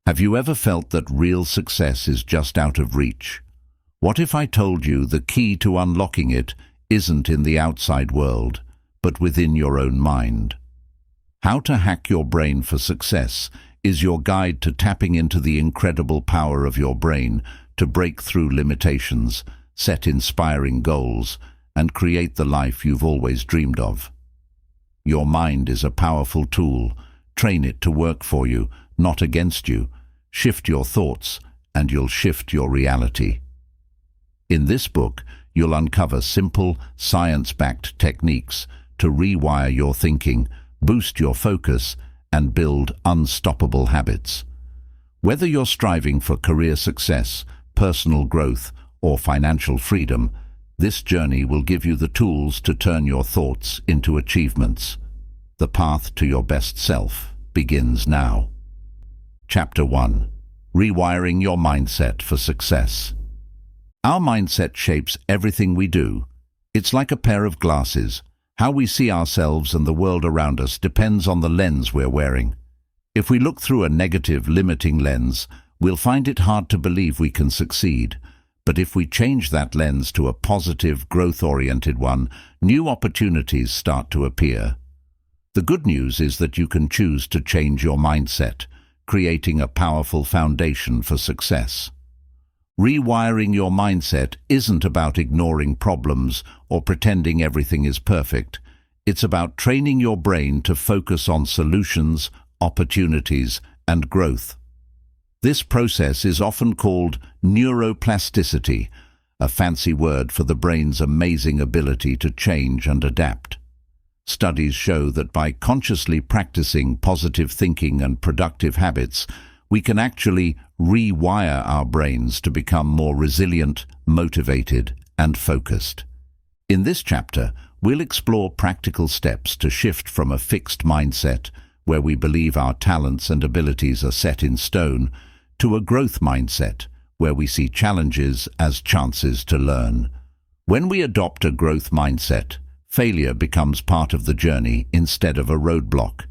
Have you ever felt that real success is just out of reach? What if I told you the key to unlocking it isn't in the outside world, but within your own mind? How to Hack Your Brain for Success is your guide to tapping into the incredible power of your brain to break through limitations, set inspiring goals, and create the life you've always dreamed of. Your mind is a powerful tool. Train it to work for you, not against you. Shift your thoughts, and you'll shift your reality. In this book, you'll uncover simple, science-backed techniques to rewire your thinking, boost your focus, and build unstoppable habits. Whether you're striving for career success, personal growth, or financial freedom, this journey will give you the tools to turn your thoughts into achievements. The path to your best self begins now. Chapter 1. Rewiring Your Mindset for Success. Our mindset shapes everything we do. It's like a pair of glasses. How we see ourselves and the world around us depends on the lens we're wearing. If we look through a negative, limiting lens, we'll find it hard to believe we can succeed. But if we change that lens to a positive, growth-oriented one, new opportunities start to appear. The good news is that you can choose to change your mindset, creating a powerful foundation for success. Rewiring your mindset isn't about ignoring problems or pretending everything is perfect. It's about training your brain to focus on solutions, opportunities, and growth. This process is often called neuroplasticity, a fancy word for the brain's amazing ability to change and adapt. Studies show that by consciously practicing positive thinking and productive habits, we can actually rewire our brains to become more resilient, motivated, and focused. In this chapter, we'll explore practical steps to shift from a fixed mindset, where we believe our talents and abilities are set in stone, to a growth mindset, where we see challenges as chances to learn. When we adopt a growth mindset, failure becomes part of the journey instead of a roadblock.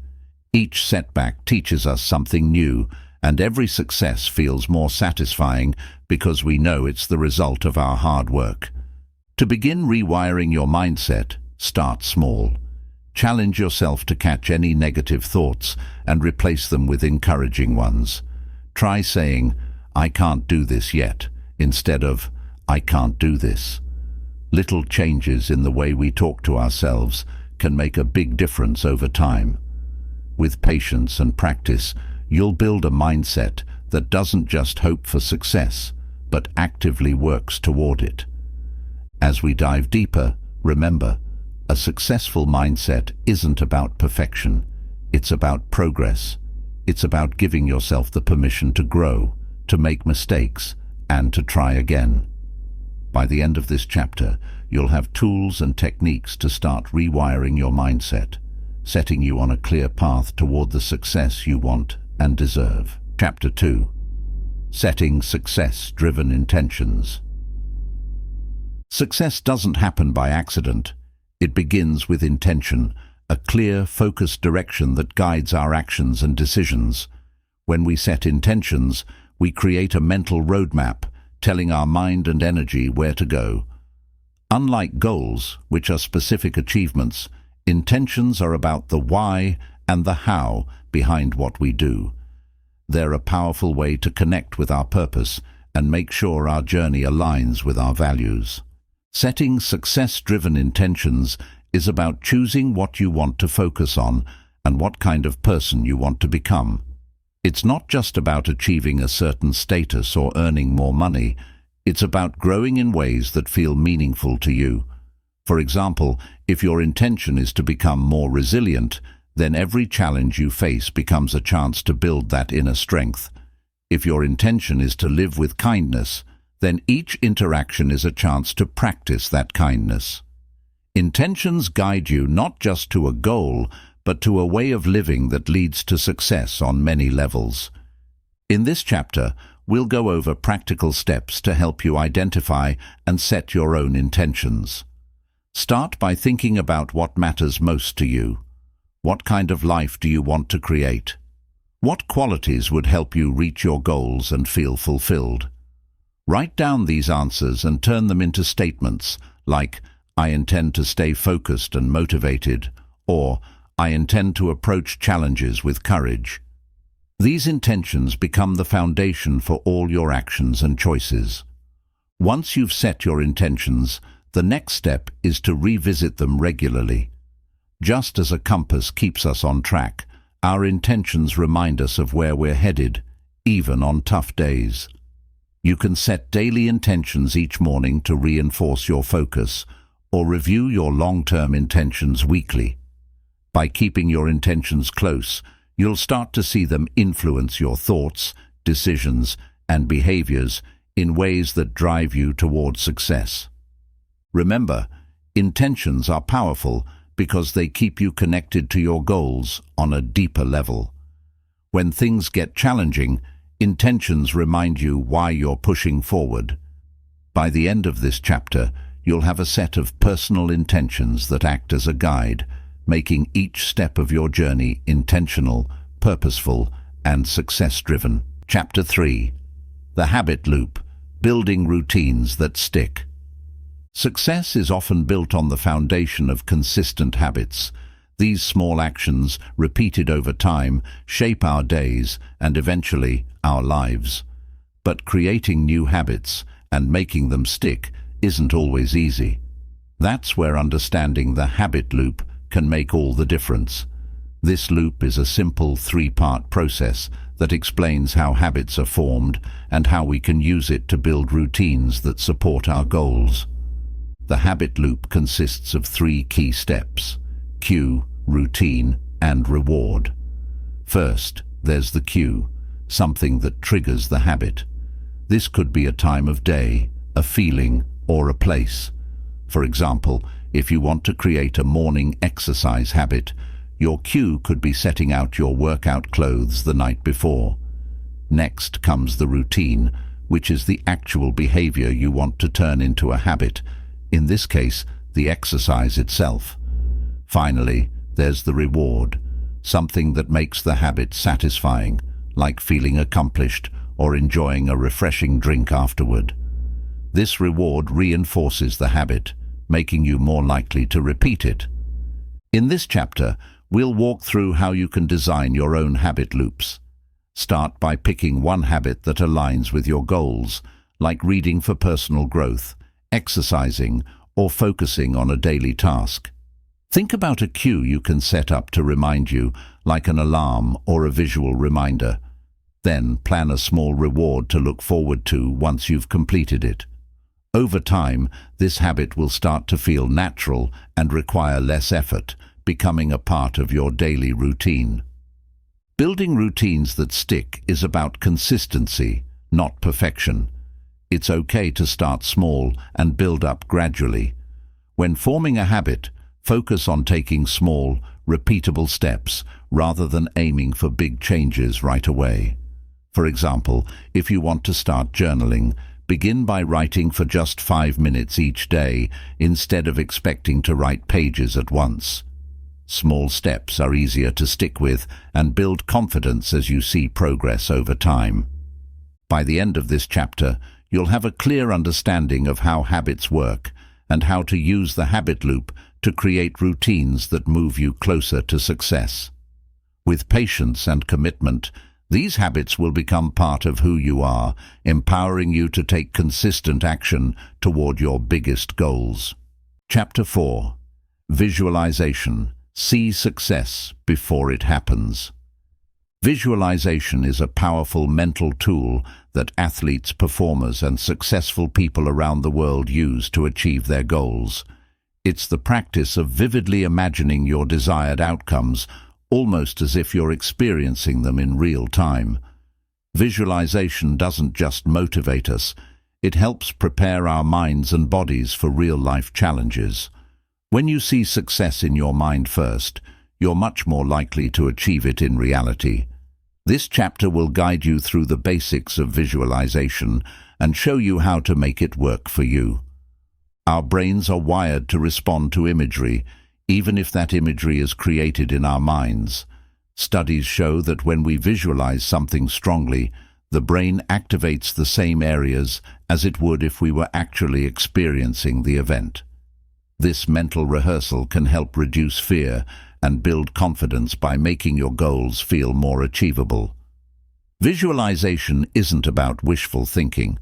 Each setback teaches us something new, and every success feels more satisfying because we know it's the result of our hard work. To begin rewiring your mindset, start small. Challenge yourself to catch any negative thoughts and replace them with encouraging ones. Try saying, "I can't do this yet," instead of, "I can't do this." Little changes in the way we talk to ourselves can make a big difference over time. With patience and practice, you'll build a mindset that doesn't just hope for success, but actively works toward it. As we dive deeper, remember, a successful mindset isn't about perfection. It's about progress. It's about giving yourself the permission to grow, to make mistakes, and to try again. By the end of this chapter, you'll have tools and techniques to start rewiring your mindset, setting you on a clear path toward the success you want and deserve. Chapter 2. Setting Success-Driven Intentions. Success doesn't happen by accident. It begins with intention, a clear, focused direction that guides our actions and decisions. When we set intentions, we create a mental roadmap, telling our mind and energy where to go. Unlike goals, which are specific achievements, intentions are about the why and the how behind what we do. They're a powerful way to connect with our purpose and make sure our journey aligns with our values. Setting success-driven intentions is about choosing what you want to focus on and what kind of person you want to become. It's not just about achieving a certain status or earning more money. It's about growing in ways that feel meaningful to you. For example, if your intention is to become more resilient, then every challenge you face becomes a chance to build that inner strength. If your intention is to live with kindness, then each interaction is a chance to practice that kindness. Intentions guide you not just to a goal, but to a way of living that leads to success on many levels. In this chapter, we'll go over practical steps to help you identify and set your own intentions. Start by thinking about what matters most to you. What kind of life do you want to create? What qualities would help you reach your goals and feel fulfilled? Write down these answers and turn them into statements like, I intend to stay focused and motivated, or I intend to approach challenges with courage. These intentions become the foundation for all your actions and choices. Once you've set your intentions, the next step is to revisit them regularly. Just as a compass keeps us on track, our intentions remind us of where we're headed, even on tough days. You can set daily intentions each morning to reinforce your focus, or review your long-term intentions weekly. By keeping your intentions close, you'll start to see them influence your thoughts, decisions, and behaviors in ways that drive you toward success. Remember, intentions are powerful because they keep you connected to your goals on a deeper level. When things get challenging, intentions remind you why you're pushing forward. By the end of this chapter, you'll have a set of personal intentions that act as a guide, making each step of your journey intentional, purposeful, and success-driven. Chapter 3. The Habit Loop: Building Routines that Stick. Success is often built on the foundation of consistent habits. These small actions, repeated over time, shape our days and eventually our lives. But creating new habits and making them stick isn't always easy. That's where understanding the habit loop can make all the difference. This loop is a simple three-part process that explains how habits are formed and how we can use it to build routines that support our goals. The habit loop consists of three key steps: cue, routine, and reward. First, there's the cue, something that triggers the habit. This could be a time of day, a feeling, or a place. For example, if you want to create a morning exercise habit, your cue could be setting out your workout clothes the night before. Next comes the routine, which is the actual behavior you want to turn into a habit, in this case, the exercise itself. Finally, there's the reward, something that makes the habit satisfying, like feeling accomplished or enjoying a refreshing drink afterward. This reward reinforces the habit, making you more likely to repeat it. In this chapter, we'll walk through how you can design your own habit loops. Start by picking one habit that aligns with your goals, like reading for personal growth, exercising, or focusing on a daily task. Think about a cue you can set up to remind you, like an alarm or a visual reminder. Then plan a small reward to look forward to once you've completed it. Over time, this habit will start to feel natural and require less effort, becoming a part of your daily routine. Building routines that stick is about consistency, not perfection. It's okay to start small and build up gradually. When forming a habit, focus on taking small, repeatable steps rather than aiming for big changes right away. For example, if you want to start journaling, begin by writing for just 5 minutes each day instead of expecting to write pages at once. Small steps are easier to stick with and build confidence as you see progress over time. By the end of this chapter, you'll have a clear understanding of how habits work and how to use the habit loop to create routines that move you closer to success. With patience and commitment, these habits will become part of who you are, empowering you to take consistent action toward your biggest goals. Chapter 4. Visualization. See success before it happens. Visualization is a powerful mental tool that athletes, performers, and successful people around the world use to achieve their goals. It's the practice of vividly imagining your desired outcomes, almost as if you're experiencing them in real time. Visualization doesn't just motivate us, it helps prepare our minds and bodies for real-life challenges. When you see success in your mind first, you're much more likely to achieve it in reality. This chapter will guide you through the basics of visualization and show you how to make it work for you. Our brains are wired to respond to imagery, even if that imagery is created in our minds. Studies show that when we visualize something strongly, the brain activates the same areas as it would if we were actually experiencing the event. This mental rehearsal can help reduce fear and build confidence by making your goals feel more achievable. Visualization isn't about wishful thinking.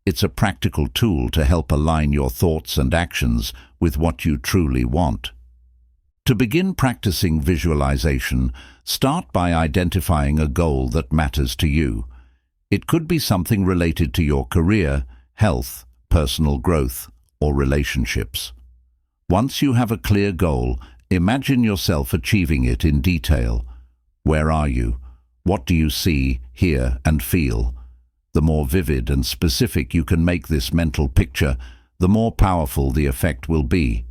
It's a practical tool to help align your thoughts and actions with what you truly want. To begin practicing visualization, start by identifying a goal that matters to you. It could be something related to your career, health, personal growth, or relationships. Once you have a clear goal, imagine yourself achieving it in detail. Where are you? What do you see, hear, and feel? The more vivid and specific you can make this mental picture, the more powerful the effect will be.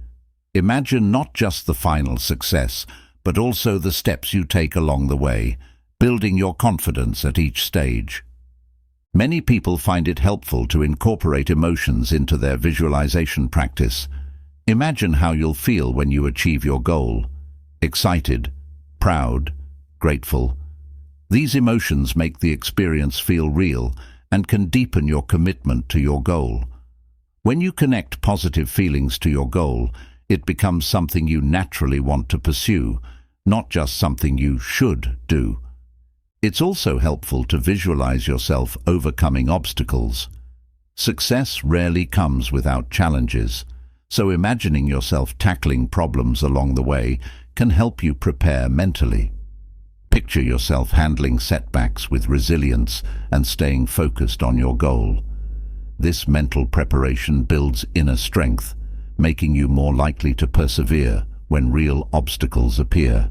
Imagine not just the final success, but also the steps you take along the way, building your confidence at each stage. Many people find it helpful to incorporate emotions into their visualization practice. Imagine how you'll feel when you achieve your goal. Excited, proud, grateful. These emotions make the experience feel real and can deepen your commitment to your goal. When you connect positive feelings to your goal, it becomes something you naturally want to pursue, not just something you should do. It's also helpful to visualize yourself overcoming obstacles. Success rarely comes without challenges, so imagining yourself tackling problems along the way can help you prepare mentally. Picture yourself handling setbacks with resilience and staying focused on your goal. This mental preparation builds inner strength, making you more likely to persevere when real obstacles appear.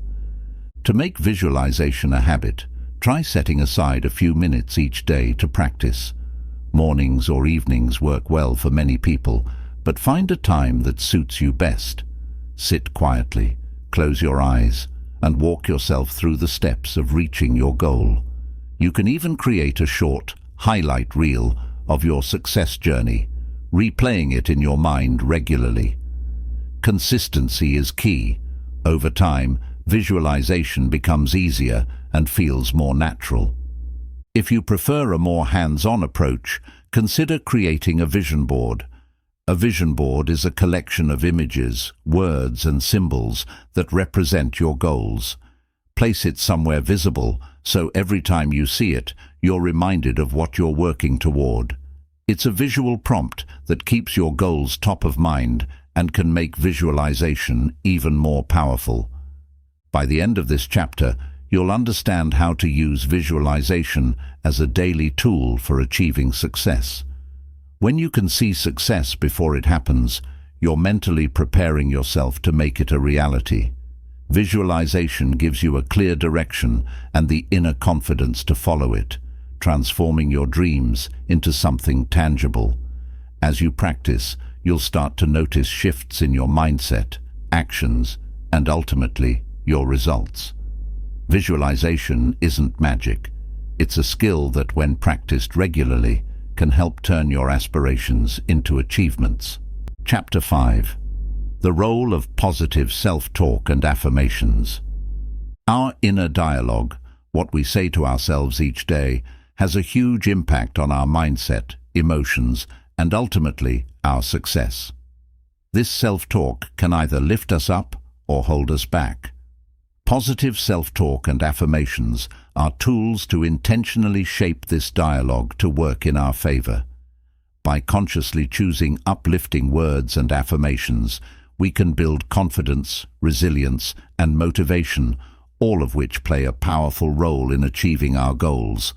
To make visualization a habit, try setting aside a few minutes each day to practice. Mornings or evenings work well for many people, but find a time that suits you best. Sit quietly, close your eyes, and walk yourself through the steps of reaching your goal. You can even create a short highlight reel of your success journey, replaying it in your mind regularly. Consistency is key. Over time, visualization becomes easier and feels more natural. If you prefer a more hands-on approach, consider creating a vision board. A vision board is a collection of images, words, and symbols that represent your goals. Place it somewhere visible, so every time you see it, you're reminded of what you're working toward. It's a visual prompt that keeps your goals top of mind and can make visualization even more powerful. By the end of this chapter, you'll understand how to use visualization as a daily tool for achieving success. When you can see success before it happens, you're mentally preparing yourself to make it a reality. Visualization gives you a clear direction and the inner confidence to follow it, transforming your dreams into something tangible. As you practice, you'll start to notice shifts in your mindset, actions, and ultimately, your results. Visualization isn't magic. It's a skill that, when practiced regularly, can help turn your aspirations into achievements. Chapter 5. The role of positive self-talk and affirmations. Our inner dialogue, what we say to ourselves each day, has a huge impact on our mindset, emotions, and ultimately, our success. This self-talk can either lift us up or hold us back. Positive self-talk and affirmations are tools to intentionally shape this dialogue to work in our favor. By consciously choosing uplifting words and affirmations, we can build confidence, resilience, and motivation, all of which play a powerful role in achieving our goals.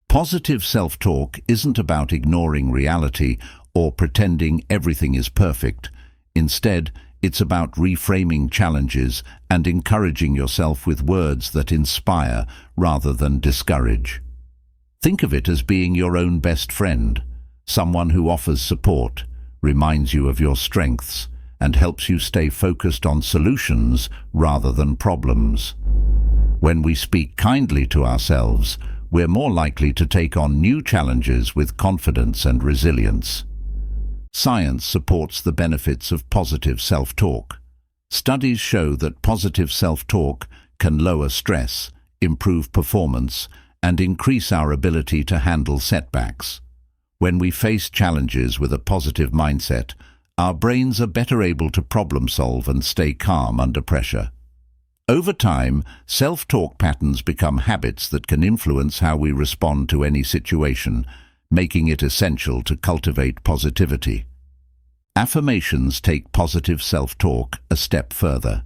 Positive self-talk isn't about ignoring reality or pretending everything is perfect. Instead, it's about reframing challenges and encouraging yourself with words that inspire rather than discourage. Think of it as being your own best friend, someone who offers support, reminds you of your strengths, and helps you stay focused on solutions rather than problems. When we speak kindly to ourselves, we're more likely to take on new challenges with confidence and resilience. Science supports the benefits of positive self-talk. Studies show that positive self-talk can lower stress, improve performance, and increase our ability to handle setbacks. When we face challenges with a positive mindset, our brains are better able to problem solve and stay calm under pressure. Over time, self-talk patterns become habits that can influence how we respond to any situation, making it essential to cultivate positivity. Affirmations take positive self-talk a step further.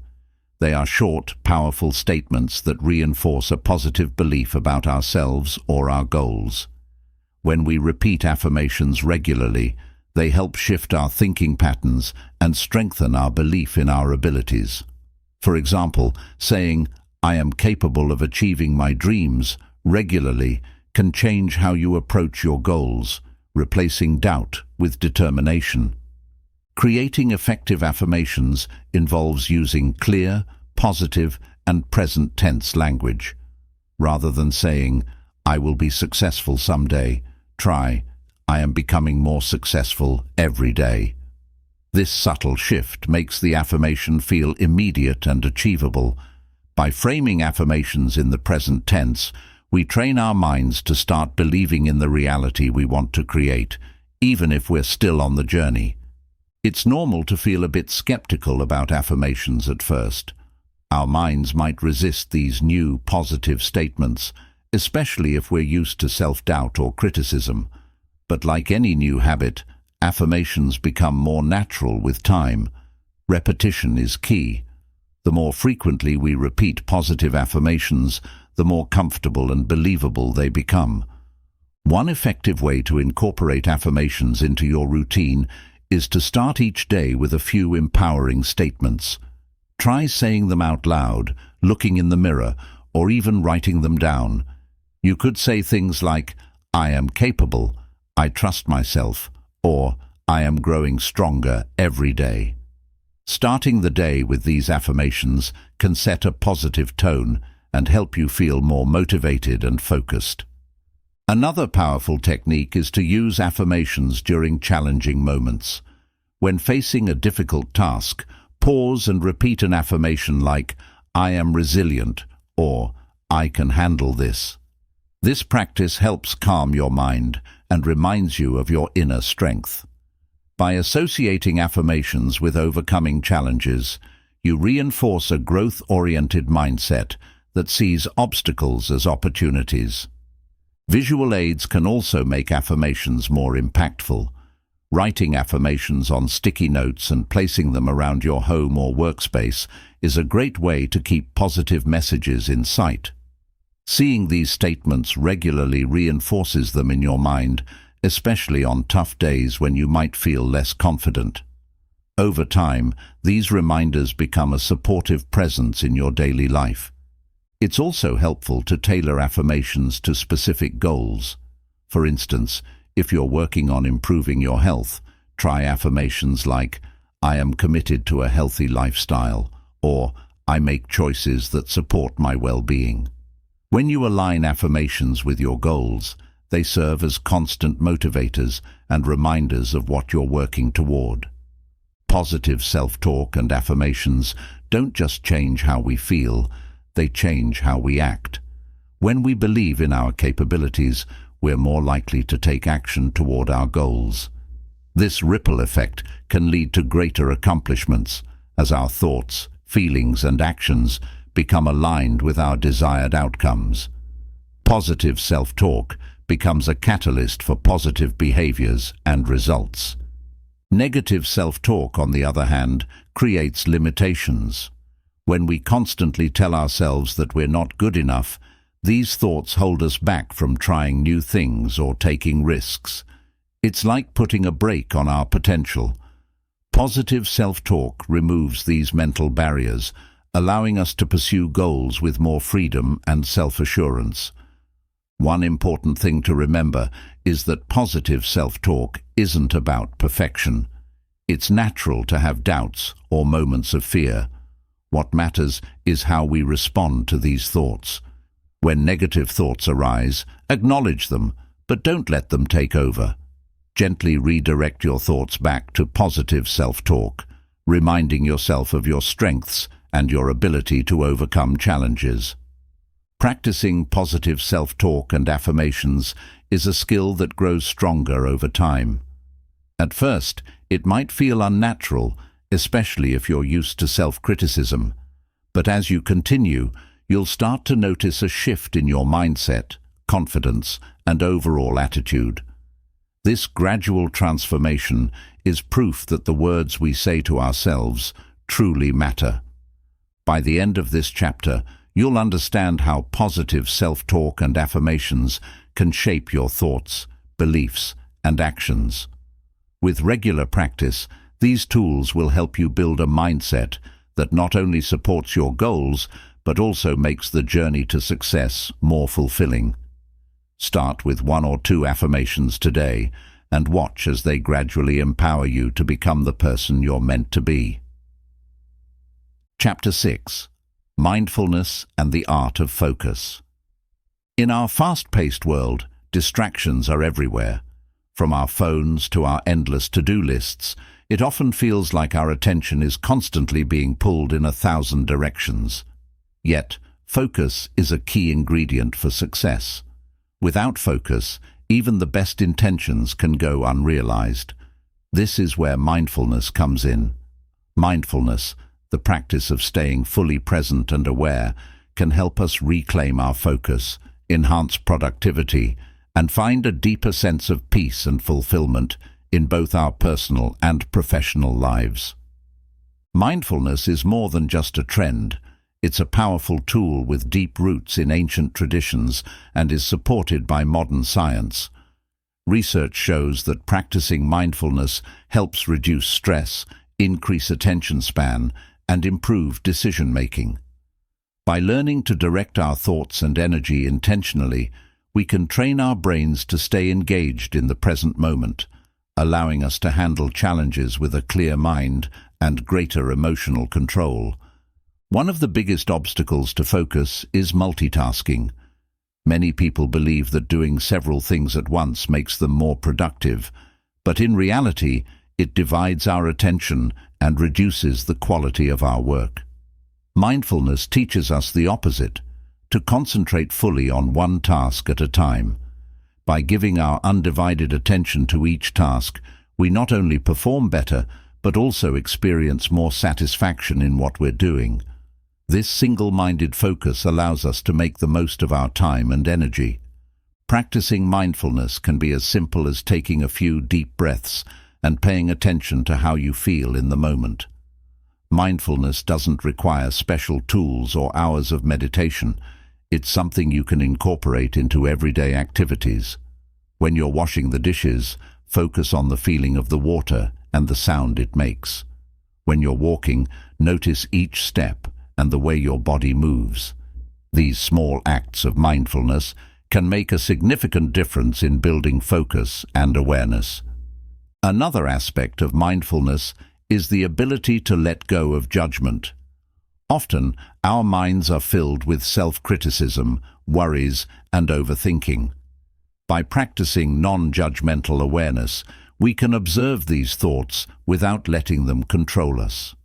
They are short, powerful statements that reinforce a positive belief about ourselves or our goals. When we repeat affirmations regularly, they help shift our thinking patterns and strengthen our belief in our abilities. For example, saying, "I am capable of achieving my dreams," regularly can change how you approach your goals, replacing doubt with determination. Creating effective affirmations involves using clear, positive, and present tense language. Rather than saying, "I will be successful someday," try, "I am becoming more successful every day." This subtle shift makes the affirmation feel immediate and achievable. By framing affirmations in the present tense, we train our minds to start believing in the reality we want to create, even if we're still on the journey. It's normal to feel a bit skeptical about affirmations at first. Our minds might resist these new, positive statements, especially if we're used to self-doubt or criticism. But like any new habit, affirmations become more natural with time. Repetition is key. The more frequently we repeat positive affirmations, the more comfortable and believable they become. One effective way to incorporate affirmations into your routine is to start each day with a few empowering statements. Try saying them out loud, looking in the mirror, or even writing them down. You could say things like, "I am capable," "I trust myself," or "I am growing stronger every day." Starting the day with these affirmations can set a positive tone and help you feel more motivated and focused. Another powerful technique is to use affirmations during challenging moments. When facing a difficult task, pause and repeat an affirmation like, "I am resilient," or "I can handle this." This practice helps calm your mind and reminds you of your inner strength. By associating affirmations with overcoming challenges, you reinforce a growth-oriented mindset that sees obstacles as opportunities. Visual aids can also make affirmations more impactful. Writing affirmations on sticky notes and placing them around your home or workspace is a great way to keep positive messages in sight. Seeing these statements regularly reinforces them in your mind, especially on tough days when you might feel less confident. Over time, these reminders become a supportive presence in your daily life. It's also helpful to tailor affirmations to specific goals. For instance, if you're working on improving your health, try affirmations like, "I am committed to a healthy lifestyle," or "I make choices that support my well-being." When you align affirmations with your goals, they serve as constant motivators and reminders of what you're working toward. Positive self-talk and affirmations don't just change how we feel, they change how we act. When we believe in our capabilities, we're more likely to take action toward our goals. This ripple effect can lead to greater accomplishments as our thoughts, feelings, and actions become aligned with our desired outcomes. Positive self-talk becomes a catalyst for positive behaviors and results. Negative self-talk, on the other hand, creates limitations. When we constantly tell ourselves that we're not good enough, these thoughts hold us back from trying new things or taking risks. It's like putting a brake on our potential. Positive self-talk removes these mental barriers, allowing us to pursue goals with more freedom and self-assurance. One important thing to remember is that positive self-talk isn't about perfection. It's natural to have doubts or moments of fear. What matters is how we respond to these thoughts. When negative thoughts arise, acknowledge them, but don't let them take over. Gently redirect your thoughts back to positive self-talk, reminding yourself of your strengths and your ability to overcome challenges. Practicing positive self-talk and affirmations is a skill that grows stronger over time. At first, it might feel unnatural, especially if you're used to self-criticism. But as you continue, you'll start to notice a shift in your mindset, confidence, and overall attitude. This gradual transformation is proof that the words we say to ourselves truly matter. By the end of this chapter, you'll understand how positive self-talk and affirmations can shape your thoughts, beliefs, and actions. With regular practice, these tools will help you build a mindset that not only supports your goals, but also makes the journey to success more fulfilling. Start with 1 or 2 affirmations today and watch as they gradually empower you to become the person you're meant to be. Chapter 6. Mindfulness and the Art of Focus. In our fast-paced world, distractions are everywhere. From our phones to our endless to-do lists, it often feels like our attention is constantly being pulled in 1,000 directions. Yet, focus is a key ingredient for success. Without focus, even the best intentions can go unrealized. This is where mindfulness comes in. Mindfulness, the practice of staying fully present and aware, can help us reclaim our focus, enhance productivity, and find a deeper sense of peace and fulfillment in both our personal and professional lives. Mindfulness is more than just a trend. It's a powerful tool with deep roots in ancient traditions and is supported by modern science. Research shows that practicing mindfulness helps reduce stress, increase attention span, and improve decision-making. By learning to direct our thoughts and energy intentionally, we can train our brains to stay engaged in the present moment, allowing us to handle challenges with a clear mind and greater emotional control. One of the biggest obstacles to focus is multitasking. Many people believe that doing several things at once makes them more productive, but in reality, it divides our attention and reduces the quality of our work. Mindfulness teaches us the opposite, to concentrate fully on one task at a time. By giving our undivided attention to each task, we not only perform better, but also experience more satisfaction in what we're doing. This single-minded focus allows us to make the most of our time and energy. Practicing mindfulness can be as simple as taking a few deep breaths and paying attention to how you feel in the moment. Mindfulness doesn't require special tools or hours of meditation. It's something you can incorporate into everyday activities. When you're washing the dishes, focus on the feeling of the water and the sound it makes. When you're walking, notice each step and the way your body moves. These small acts of mindfulness can make a significant difference in building focus and awareness. Another aspect of mindfulness is the ability to let go of judgment. Often, our minds are filled with self-criticism, worries, and overthinking. By practicing non-judgmental awareness, we can observe these thoughts without letting them control us.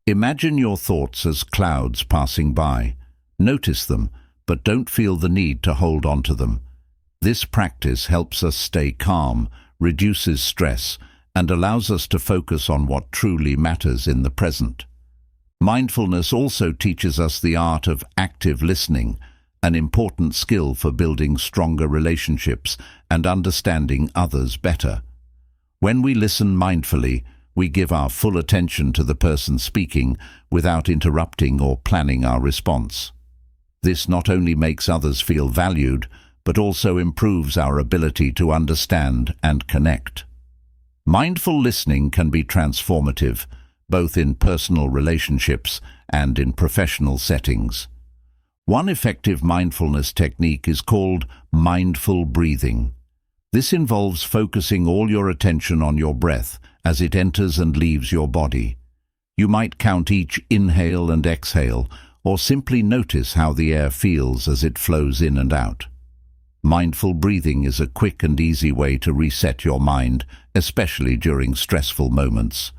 Imagine your thoughts as clouds passing by. Notice them, but don't feel the need to hold on to them. This practice helps us stay calm, reduces stress, and allows us to focus on what truly matters in the present. Mindfulness also teaches us the art of active listening, an important skill for building stronger relationships and understanding others better. When we listen mindfully, we give our full attention to the person speaking without interrupting or planning our response. This not only makes others feel valued, but also improves our ability to understand and connect. Mindful listening can be transformative, both in personal relationships and in professional settings. One effective mindfulness technique is called mindful breathing. This involves focusing all your attention on your breath as it enters and leaves your body. You might count each inhale and exhale, or simply notice how the air feels as it flows in and out. Mindful breathing is a quick and easy way to reset your mind, especially during stressful moments.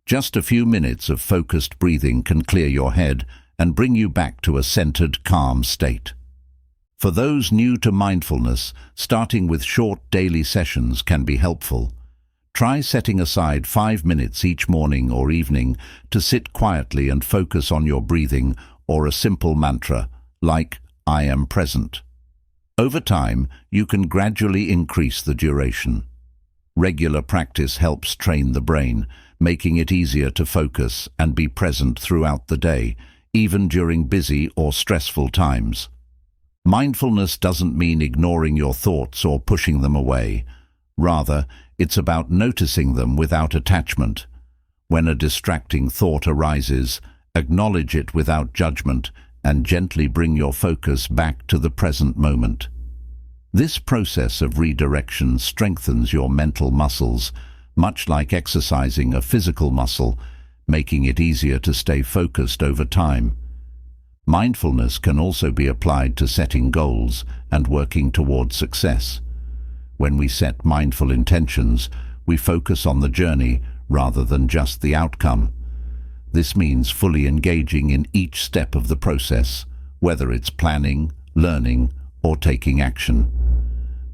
Just a few minutes of focused breathing can clear your head and bring you back to a centered, calm state. For those new to mindfulness, starting with short daily sessions can be helpful. Try setting aside 5 minutes each morning or evening to sit quietly and focus on your breathing or a simple mantra, like "I am present." Over time, you can gradually increase the duration. Regular practice helps train the brain, making it easier to focus and be present throughout the day, even during busy or stressful times. Mindfulness doesn't mean ignoring your thoughts or pushing them away. Rather, it's about noticing them without attachment. When a distracting thought arises, acknowledge it without judgment and gently bring your focus back to the present moment. This process of redirection strengthens your mental muscles, much like exercising a physical muscle, making it easier to stay focused over time. Mindfulness can also be applied to setting goals and working toward success. When we set mindful intentions, we focus on the journey rather than just the outcome. This means fully engaging in each step of the process, whether it's planning, learning, or taking action.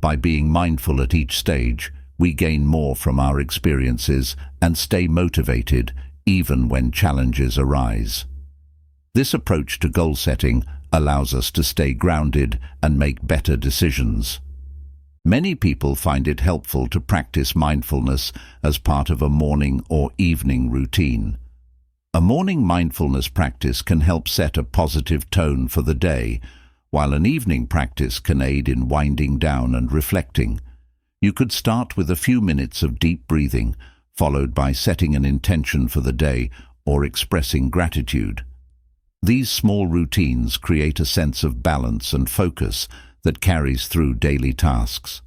By being mindful at each stage, we gain more from our experiences and stay motivated even when challenges arise. This approach to goal setting allows us to stay grounded and make better decisions. Many people find it helpful to practice mindfulness as part of a morning or evening routine. A morning mindfulness practice can help set a positive tone for the day, while an evening practice can aid in winding down and reflecting. You could start with a few minutes of deep breathing, followed by setting an intention for the day or expressing gratitude. These small routines create a sense of balance and focus that carries through daily tasks.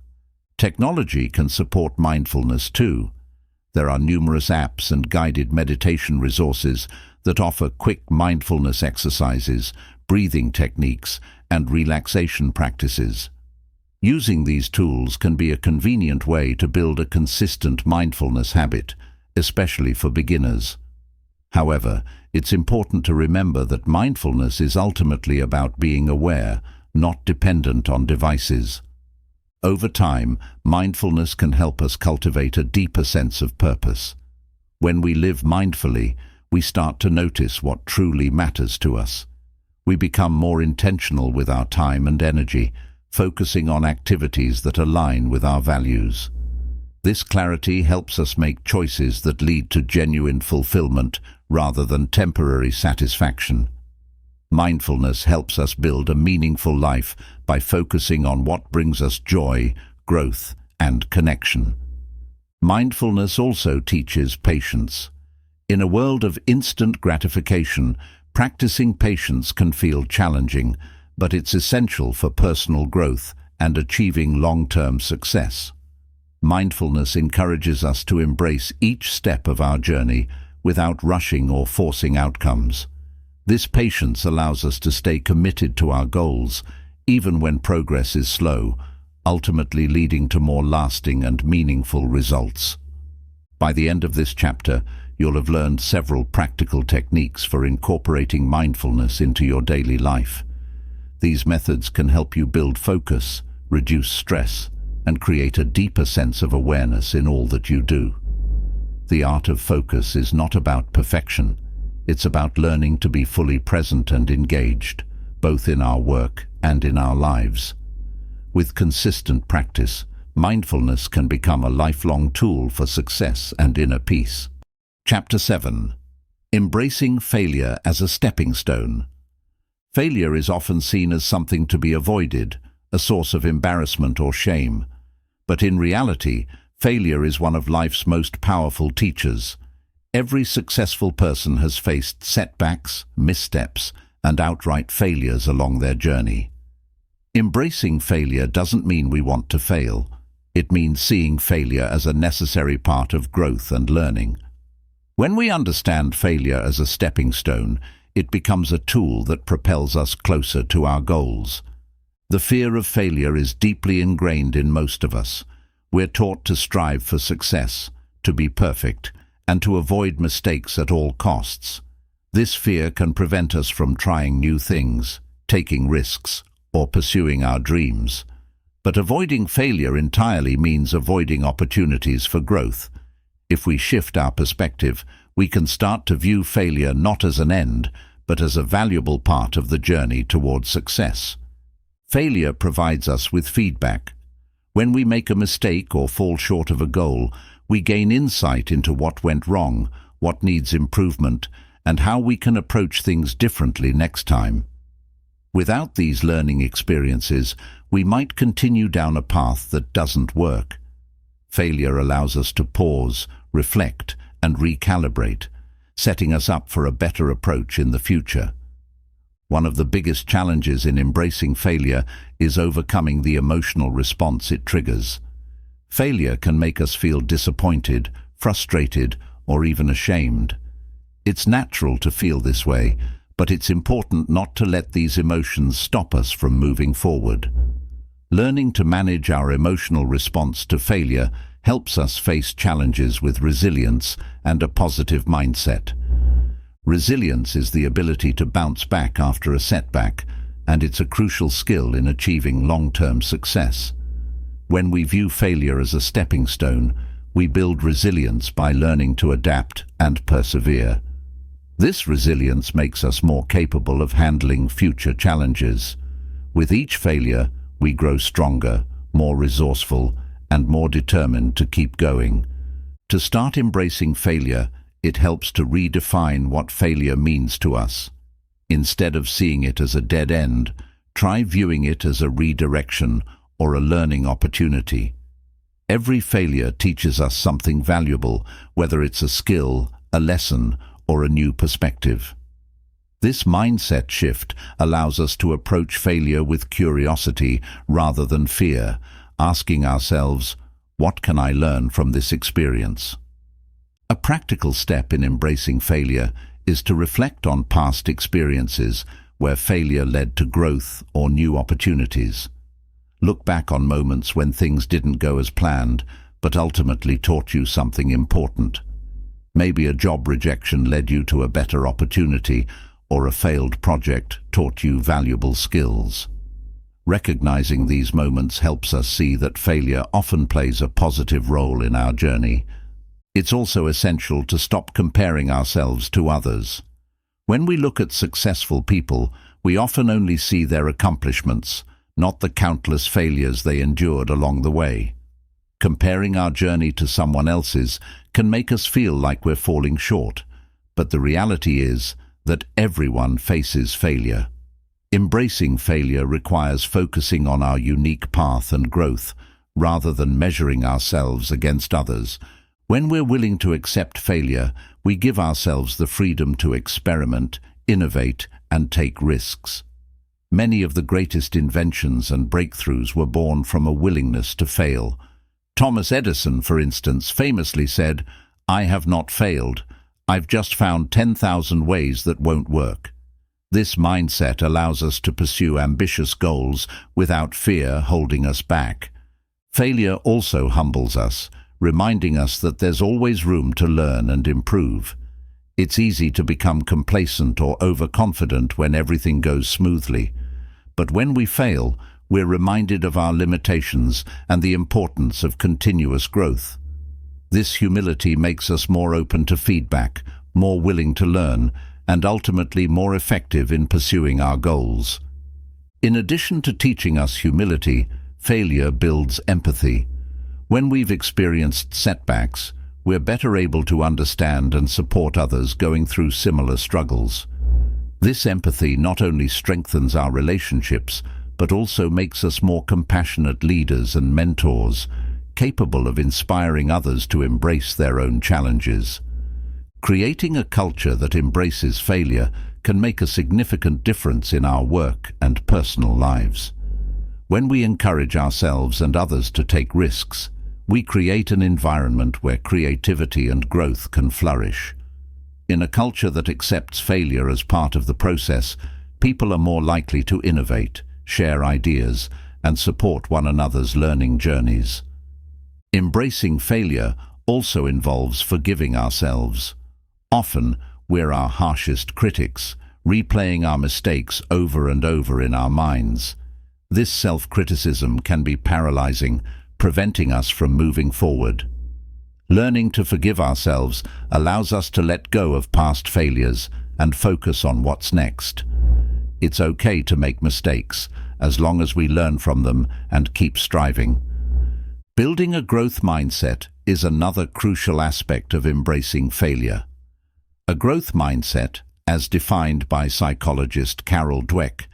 Technology can support mindfulness too. There are numerous apps and guided meditation resources that offer quick mindfulness exercises, breathing techniques, and relaxation practices. Using these tools can be a convenient way to build a consistent mindfulness habit, especially for beginners. However, it's important to remember that mindfulness is ultimately about being aware, not dependent on devices. Over time, mindfulness can help us cultivate a deeper sense of purpose. When we live mindfully, we start to notice what truly matters to us. We become more intentional with our time and energy, focusing on activities that align with our values. This clarity helps us make choices that lead to genuine fulfillment rather than temporary satisfaction. Mindfulness helps us build a meaningful life by focusing on what brings us joy, growth, and connection. Mindfulness also teaches patience. In a world of instant gratification, practicing patience can feel challenging, but it's essential for personal growth and achieving long-term success. Mindfulness encourages us to embrace each step of our journey without rushing or forcing outcomes. This patience allows us to stay committed to our goals, even when progress is slow, ultimately leading to more lasting and meaningful results. By the end of this chapter, you'll have learned several practical techniques for incorporating mindfulness into your daily life. These methods can help you build focus, reduce stress, and create a deeper sense of awareness in all that you do. The art of focus is not about perfection. It's about learning to be fully present and engaged, both in our work and in our lives. With consistent practice, mindfulness can become a lifelong tool for success and inner peace. Chapter 7. Embracing failure as a stepping stone. Failure is often seen as something to be avoided, a source of embarrassment or shame. But in reality, failure is one of life's most powerful teachers. Every successful person has faced setbacks, missteps, and outright failures along their journey. Embracing failure doesn't mean we want to fail. It means seeing failure as a necessary part of growth and learning. When we understand failure as a stepping stone, it becomes a tool that propels us closer to our goals. The fear of failure is deeply ingrained in most of us. We're taught to strive for success, to be perfect, and to avoid mistakes at all costs. This fear can prevent us from trying new things, taking risks, or pursuing our dreams. But avoiding failure entirely means avoiding opportunities for growth. If we shift our perspective, we can start to view failure not as an end, but as a valuable part of the journey towards success. Failure provides us with feedback. When we make a mistake or fall short of a goal, we gain insight into what went wrong, what needs improvement, and how we can approach things differently next time. Without these learning experiences, we might continue down a path that doesn't work. Failure allows us to pause, reflect, and recalibrate, setting us up for a better approach in the future. One of the biggest challenges in embracing failure is overcoming the emotional response it triggers. Failure can make us feel disappointed, frustrated, or even ashamed. It's natural to feel this way, but it's important not to let these emotions stop us from moving forward. Learning to manage our emotional response to failure helps us face challenges with resilience and a positive mindset. Resilience is the ability to bounce back after a setback, and it's a crucial skill in achieving long-term success. When we view failure as a stepping stone, we build resilience by learning to adapt and persevere. This resilience makes us more capable of handling future challenges. With each failure, we grow stronger, more resourceful, and more determined to keep going. To start embracing failure, it helps to redefine what failure means to us. Instead of seeing it as a dead end, try viewing it as a redirection or a learning opportunity. Every failure teaches us something valuable, whether it's a skill, a lesson, or a new perspective. This mindset shift allows us to approach failure with curiosity rather than fear, asking ourselves, what can I learn from this experience? A practical step in embracing failure is to reflect on past experiences where failure led to growth or new opportunities. Look back on moments when things didn't go as planned, but ultimately taught you something important. Maybe a job rejection led you to a better opportunity, or a failed project taught you valuable skills. Recognizing these moments helps us see that failure often plays a positive role in our journey. It's also essential to stop comparing ourselves to others. When we look at successful people, we often only see their accomplishments, not the countless failures they endured along the way. Comparing our journey to someone else's can make us feel like we're falling short, but the reality is that everyone faces failure. Embracing failure requires focusing on our unique path and growth, rather than measuring ourselves against others. When we're willing to accept failure, we give ourselves the freedom to experiment, innovate, and take risks. Many of the greatest inventions and breakthroughs were born from a willingness to fail. Thomas Edison, for instance, famously said, "I have not failed. I've just found 10,000 ways that won't work." This mindset allows us to pursue ambitious goals without fear holding us back. Failure also humbles us, reminding us that there's always room to learn and improve. It's easy to become complacent or overconfident when everything goes smoothly. But when we fail, we're reminded of our limitations and the importance of continuous growth. This humility makes us more open to feedback, more willing to learn, and ultimately more effective in pursuing our goals. In addition to teaching us humility, failure builds empathy. When we've experienced setbacks, we're better able to understand and support others going through similar struggles. This empathy not only strengthens our relationships, but also makes us more compassionate leaders and mentors, capable of inspiring others to embrace their own challenges. Creating a culture that embraces failure can make a significant difference in our work and personal lives. When we encourage ourselves and others to take risks, we create an environment where creativity and growth can flourish. In a culture that accepts failure as part of the process, people are more likely to innovate, share ideas, and support one another's learning journeys. Embracing failure also involves forgiving ourselves. Often, we're our harshest critics, replaying our mistakes over and over in our minds. This self-criticism can be paralyzing, preventing us from moving forward. Learning to forgive ourselves allows us to let go of past failures and focus on what's next. It's okay to make mistakes, as long as we learn from them and keep striving. Building a growth mindset is another crucial aspect of embracing failure. A growth mindset, as defined by psychologist Carol Dweck,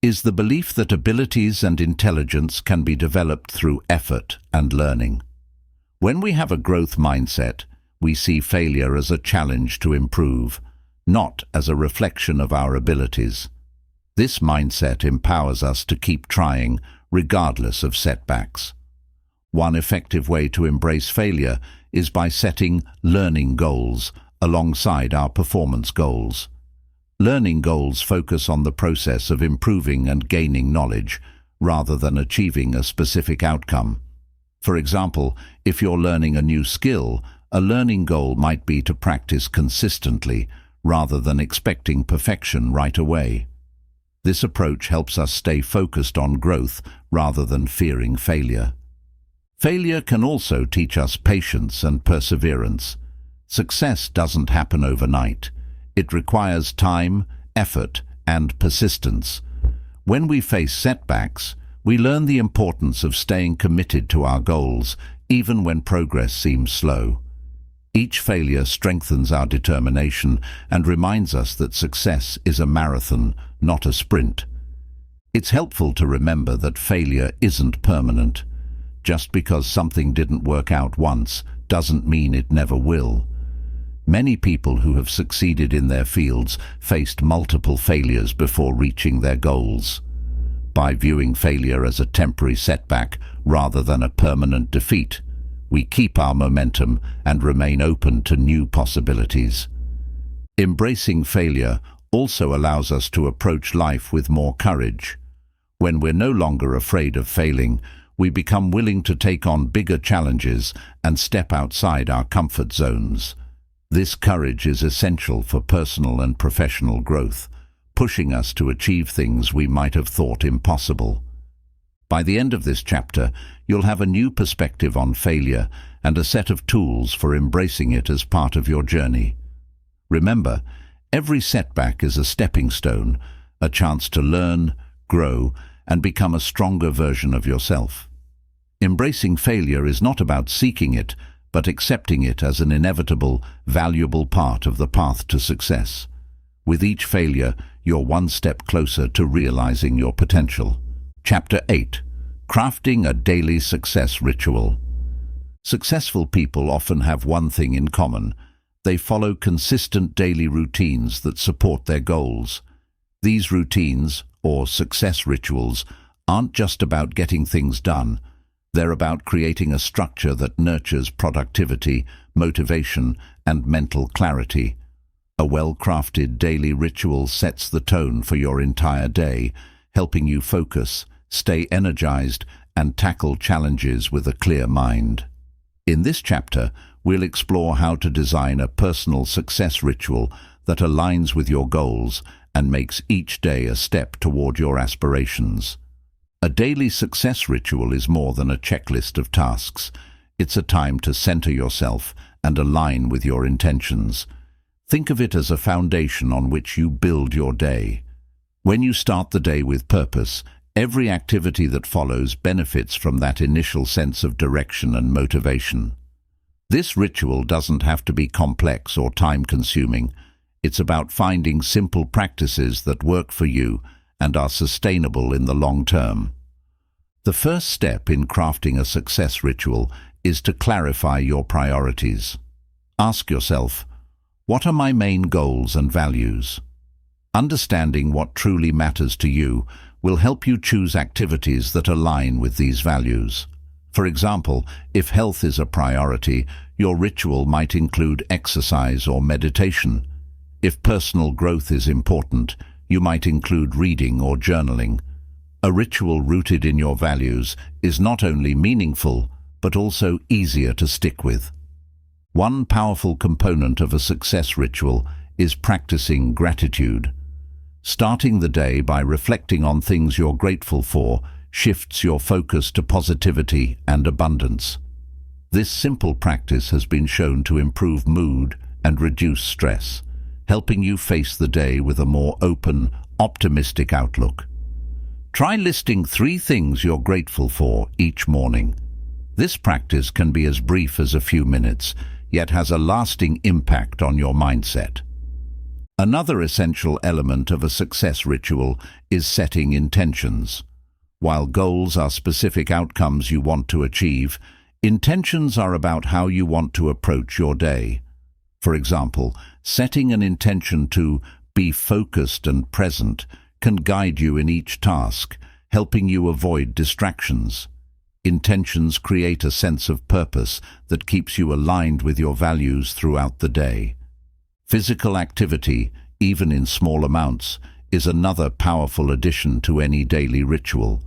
is the belief that abilities and intelligence can be developed through effort and learning. When we have a growth mindset, we see failure as a challenge to improve, not as a reflection of our abilities. This mindset empowers us to keep trying, regardless of setbacks. One effective way to embrace failure is by setting learning goals alongside our performance goals. Learning goals focus on the process of improving and gaining knowledge, rather than achieving a specific outcome. For example, if you're learning a new skill, a learning goal might be to practice consistently, rather than expecting perfection right away. This approach helps us stay focused on growth rather than fearing failure. Failure can also teach us patience and perseverance. Success doesn't happen overnight. It requires time, effort, and persistence. When we face setbacks, we learn the importance of staying committed to our goals, even when progress seems slow. Each failure strengthens our determination and reminds us that success is a marathon, not a sprint. It's helpful to remember that failure isn't permanent. Just because something didn't work out once doesn't mean it never will. Many people who have succeeded in their fields faced multiple failures before reaching their goals. By viewing failure as a temporary setback rather than a permanent defeat, we keep our momentum and remain open to new possibilities. Embracing failure also allows us to approach life with more courage. When we're no longer afraid of failing, we become willing to take on bigger challenges and step outside our comfort zones. This courage is essential for personal and professional growth, pushing us to achieve things we might have thought impossible. By the end of this chapter, you'll have a new perspective on failure and a set of tools for embracing it as part of your journey. Remember, every setback is a stepping stone, a chance to learn, grow, and become a stronger version of yourself. Embracing failure is not about seeking it, but accepting it as an inevitable, valuable part of the path to success. With each failure, you're one step closer to realizing your potential. Chapter 8. Crafting a Daily Success Ritual. Successful people often have one thing in common. They follow consistent daily routines that support their goals. These routines, or success rituals, aren't just about getting things done. They're about creating a structure that nurtures productivity, motivation, and mental clarity. A well-crafted daily ritual sets the tone for your entire day, helping you focus, stay energized, and tackle challenges with a clear mind. In this chapter, we'll explore how to design a personal success ritual that aligns with your goals and makes each day a step toward your aspirations. A daily success ritual is more than a checklist of tasks. It's a time to center yourself and align with your intentions. Think of it as a foundation on which you build your day. When you start the day with purpose, every activity that follows benefits from that initial sense of direction and motivation. This ritual doesn't have to be complex or time-consuming. It's about finding simple practices that work for you and are sustainable in the long term. The first step in crafting a success ritual is to clarify your priorities. Ask yourself, what are my main goals and values? Understanding what truly matters to you will help you choose activities that align with these values. For example, if health is a priority, your ritual might include exercise or meditation. If personal growth is important, you might include reading or journaling. A ritual rooted in your values is not only meaningful, but also easier to stick with. One powerful component of a success ritual is practicing gratitude. Starting the day by reflecting on things you're grateful for shifts your focus to positivity and abundance. This simple practice has been shown to improve mood and reduce stress, helping you face the day with a more open, optimistic outlook. Try listing 3 things you're grateful for each morning. This practice can be as brief as a few minutes, yet has a lasting impact on your mindset. Another essential element of a success ritual is setting intentions. While goals are specific outcomes you want to achieve, intentions are about how you want to approach your day. For example, setting an intention to be focused and present can guide you in each task, helping you avoid distractions. Intentions create a sense of purpose that keeps you aligned with your values throughout the day. Physical activity, even in small amounts, is another powerful addition to any daily ritual.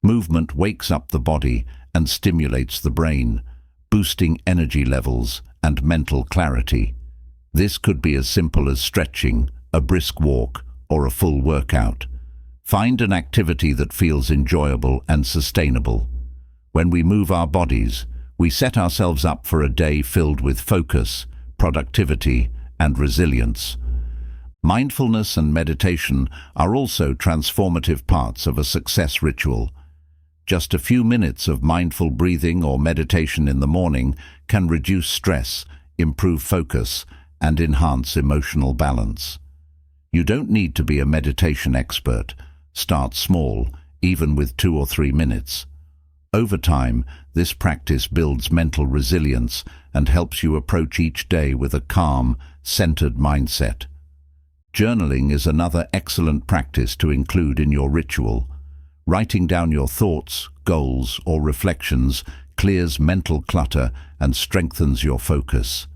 Movement wakes up the body and stimulates the brain, boosting energy levels and mental clarity. This could be as simple as stretching, a brisk walk, or a full workout. Find an activity that feels enjoyable and sustainable. When we move our bodies, we set ourselves up for a day filled with focus, productivity, and resilience. Mindfulness and meditation are also transformative parts of a success ritual. Just a few minutes of mindful breathing or meditation in the morning can reduce stress, improve focus, and enhance emotional balance. You don't need to be a meditation expert. Start small, even with 2 or 3 minutes. Over time, this practice builds mental resilience and helps you approach each day with a calm, centered mindset. Journaling is another excellent practice to include in your ritual. Writing down your thoughts, goals, or reflections clears mental clutter and strengthens your focus.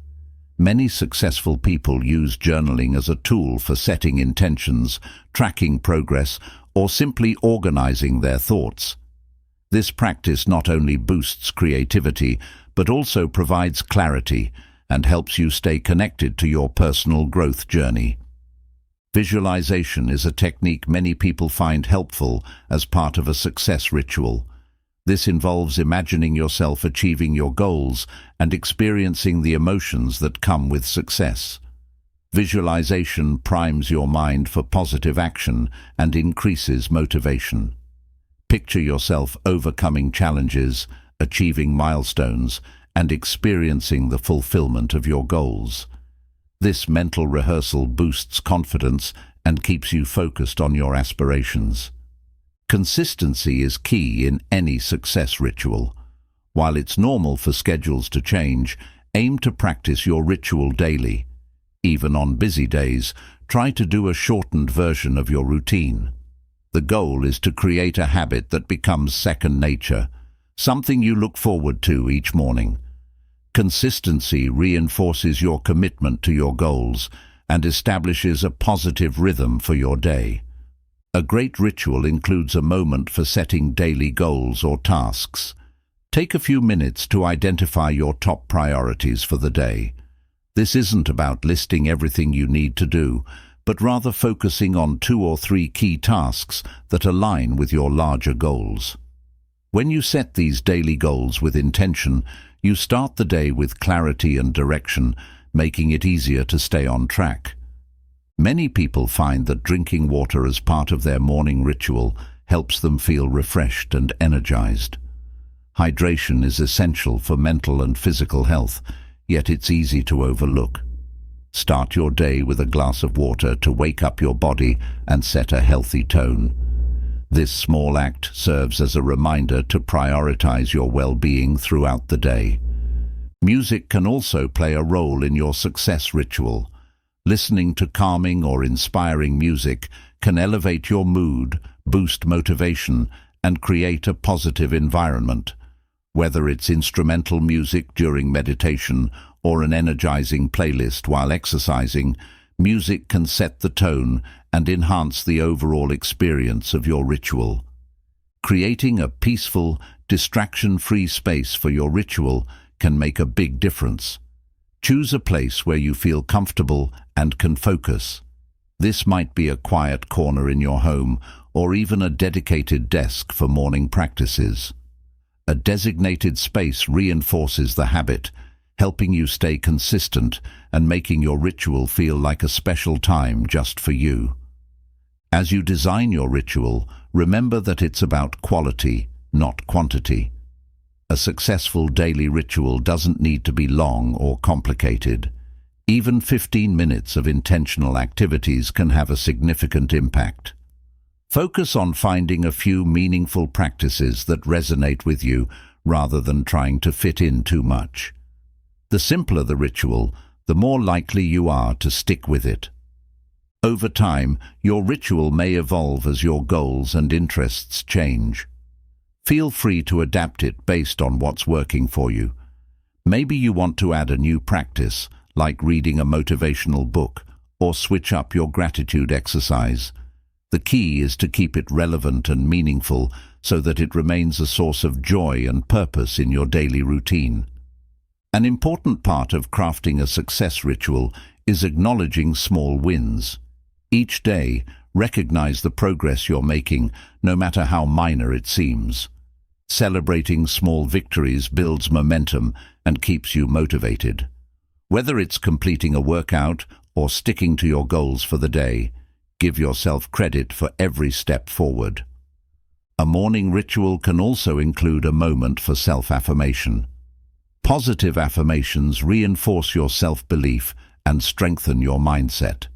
Many successful people use journaling as a tool for setting intentions, tracking progress, or simply organizing their thoughts. This practice not only boosts creativity, but also provides clarity and helps you stay connected to your personal growth journey. Visualization is a technique many people find helpful as part of a success ritual. This involves imagining yourself achieving your goals and experiencing the emotions that come with success. Visualization primes your mind for positive action and increases motivation. Picture yourself overcoming challenges, achieving milestones, and experiencing the fulfillment of your goals. This mental rehearsal boosts confidence and keeps you focused on your aspirations. Consistency is key in any success ritual. While it's normal for schedules to change, aim to practice your ritual daily. Even on busy days, try to do a shortened version of your routine. The goal is to create a habit that becomes second nature, something you look forward to each morning. Consistency reinforces your commitment to your goals and establishes a positive rhythm for your day. A great ritual includes a moment for setting daily goals or tasks. Take a few minutes to identify your top priorities for the day. This isn't about listing everything you need to do, but rather focusing on 2 or 3 key tasks that align with your larger goals. When you set these daily goals with intention, you start the day with clarity and direction, making it easier to stay on track. Many people find that drinking water as part of their morning ritual helps them feel refreshed and energized. Hydration is essential for mental and physical health, yet it's easy to overlook. Start your day with a glass of water to wake up your body and set a healthy tone. This small act serves as a reminder to prioritize your well-being throughout the day. Music can also play a role in your success ritual. Listening to calming or inspiring music can elevate your mood, boost motivation, and create a positive environment. Whether it's instrumental music during meditation or an energizing playlist while exercising, music can set the tone and enhance the overall experience of your ritual. Creating a peaceful, distraction-free space for your ritual can make a big difference. Choose a place where you feel comfortable and can focus. This might be a quiet corner in your home or even a dedicated desk for morning practices. A designated space reinforces the habit, helping you stay consistent and making your ritual feel like a special time just for you. As you design your ritual, remember that it's about quality, not quantity. A successful daily ritual doesn't need to be long or complicated. Even 15 minutes of intentional activities can have a significant impact. Focus on finding a few meaningful practices that resonate with you rather than trying to fit in too much. The simpler the ritual, the more likely you are to stick with it. Over time, your ritual may evolve as your goals and interests change. Feel free to adapt it based on what's working for you. Maybe you want to add a new practice, like reading a motivational book, or switch up your gratitude exercise. The key is to keep it relevant and meaningful so that it remains a source of joy and purpose in your daily routine. An important part of crafting a success ritual is acknowledging small wins. Each day, recognize the progress you're making, no matter how minor it seems. Celebrating small victories builds momentum and keeps you motivated. Whether it's completing a workout or sticking to your goals for the day, give yourself credit for every step forward. A morning ritual can also include a moment for self-affirmation. Positive affirmations reinforce your self-belief and strengthen your mindset.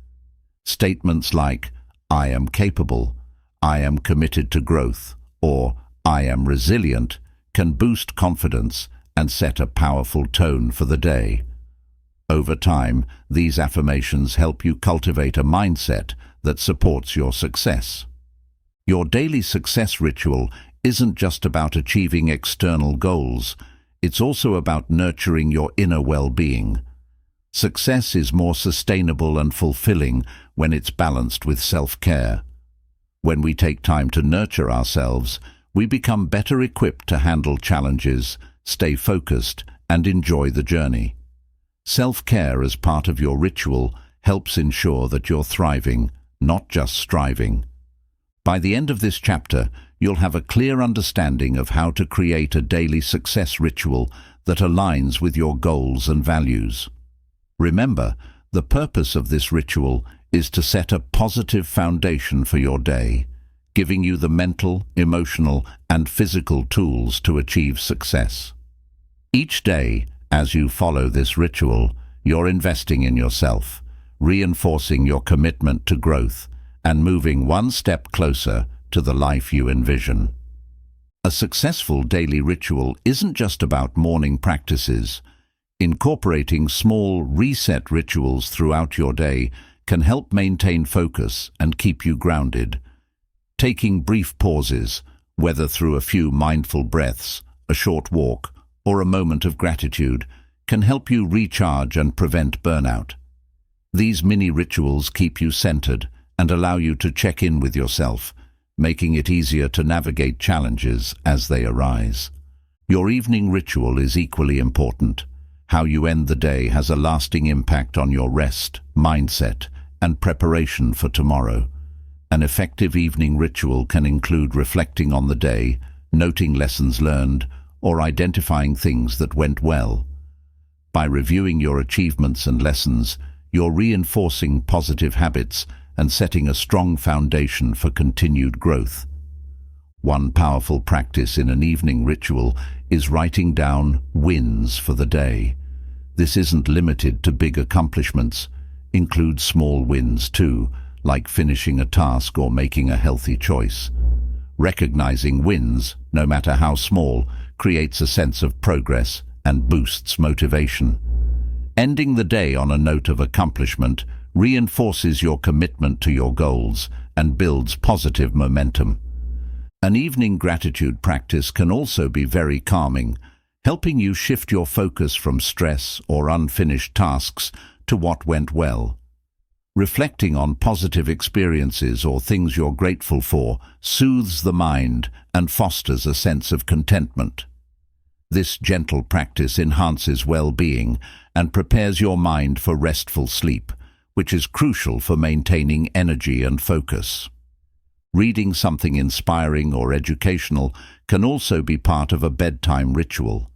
Statements like, "I am capable," "I am committed to growth," or "I am resilient," can boost confidence and set a powerful tone for the day. Over time, these affirmations help you cultivate a mindset that supports your success. Your daily success ritual isn't just about achieving external goals, it's also about nurturing your inner well-being. Success is more sustainable and fulfilling when it's balanced with self-care. When we take time to nurture ourselves, we become better equipped to handle challenges, stay focused, and enjoy the journey. Self-care as part of your ritual helps ensure that you're thriving, not just striving. By the end of this chapter, you'll have a clear understanding of how to create a daily success ritual that aligns with your goals and values. Remember, the purpose of this ritual is to set a positive foundation for your day, giving you the mental, emotional, and physical tools to achieve success. Each day, as you follow this ritual, you're investing in yourself, reinforcing your commitment to growth, and moving one step closer to the life you envision. A successful daily ritual isn't just about morning practices. Incorporating small reset rituals throughout your day can help maintain focus and keep you grounded. Taking brief pauses, whether through a few mindful breaths, a short walk, or a moment of gratitude, can help you recharge and prevent burnout. These mini rituals keep you centered and allow you to check in with yourself, making it easier to navigate challenges as they arise. Your evening ritual is equally important. How you end the day has a lasting impact on your rest, mindset, and preparation for tomorrow. An effective evening ritual can include reflecting on the day, noting lessons learned, or identifying things that went well. By reviewing your achievements and lessons, you're reinforcing positive habits and setting a strong foundation for continued growth. One powerful practice in an evening ritual is writing down wins for the day. This isn't limited to big accomplishments. Include small wins too, like finishing a task or making a healthy choice. Recognizing wins, no matter how small, creates a sense of progress and boosts motivation. Ending the day on a note of accomplishment reinforces your commitment to your goals and builds positive momentum. An evening gratitude practice can also be very calming, helping you shift your focus from stress or unfinished tasks to what went well. Reflecting on positive experiences or things you're grateful for soothes the mind and fosters a sense of contentment. This gentle practice enhances well-being and prepares your mind for restful sleep, which is crucial for maintaining energy and focus. Reading something inspiring or educational can also be part of a bedtime ritual.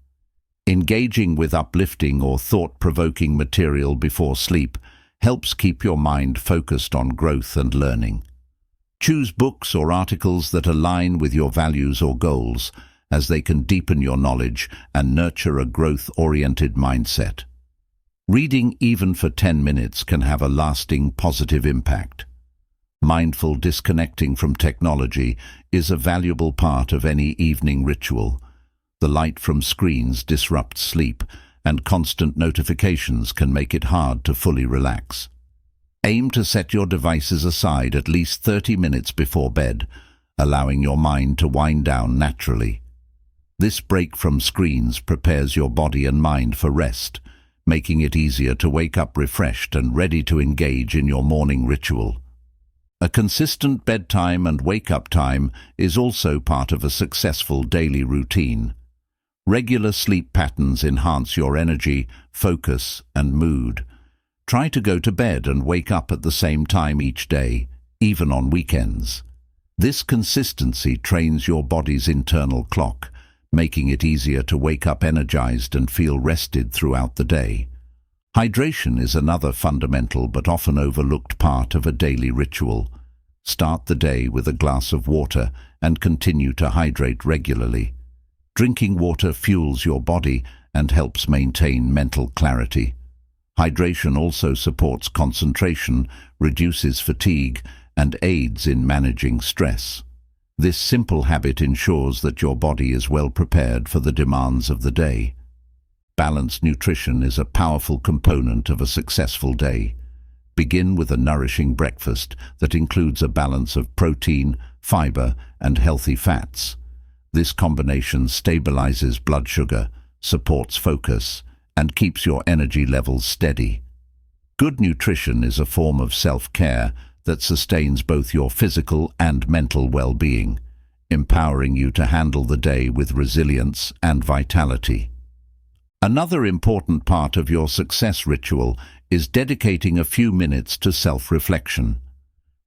Engaging with uplifting or thought-provoking material before sleep helps keep your mind focused on growth and learning. Choose books or articles that align with your values or goals, as they can deepen your knowledge and nurture a growth-oriented mindset. Reading even for 10 minutes can have a lasting positive impact. Mindful disconnecting from technology is a valuable part of any evening ritual. The light from screens disrupts sleep, and constant notifications can make it hard to fully relax. Aim to set your devices aside at least 30 minutes before bed, allowing your mind to wind down naturally. This break from screens prepares your body and mind for rest, making it easier to wake up refreshed and ready to engage in your morning ritual. A consistent bedtime and wake-up time is also part of a successful daily routine. Regular sleep patterns enhance your energy, focus, and mood. Try to go to bed and wake up at the same time each day, even on weekends. This consistency trains your body's internal clock, making it easier to wake up energized and feel rested throughout the day. Hydration is another fundamental but often overlooked part of a daily ritual. Start the day with a glass of water and continue to hydrate regularly. Drinking water fuels your body and helps maintain mental clarity. Hydration also supports concentration, reduces fatigue, and aids in managing stress. This simple habit ensures that your body is well prepared for the demands of the day. Balanced nutrition is a powerful component of a successful day. Begin with a nourishing breakfast that includes a balance of protein, fiber, and healthy fats. This combination stabilizes blood sugar, supports focus, and keeps your energy levels steady. Good nutrition is a form of self-care that sustains both your physical and mental well-being, empowering you to handle the day with resilience and vitality. Another important part of your success ritual is dedicating a few minutes to self-reflection.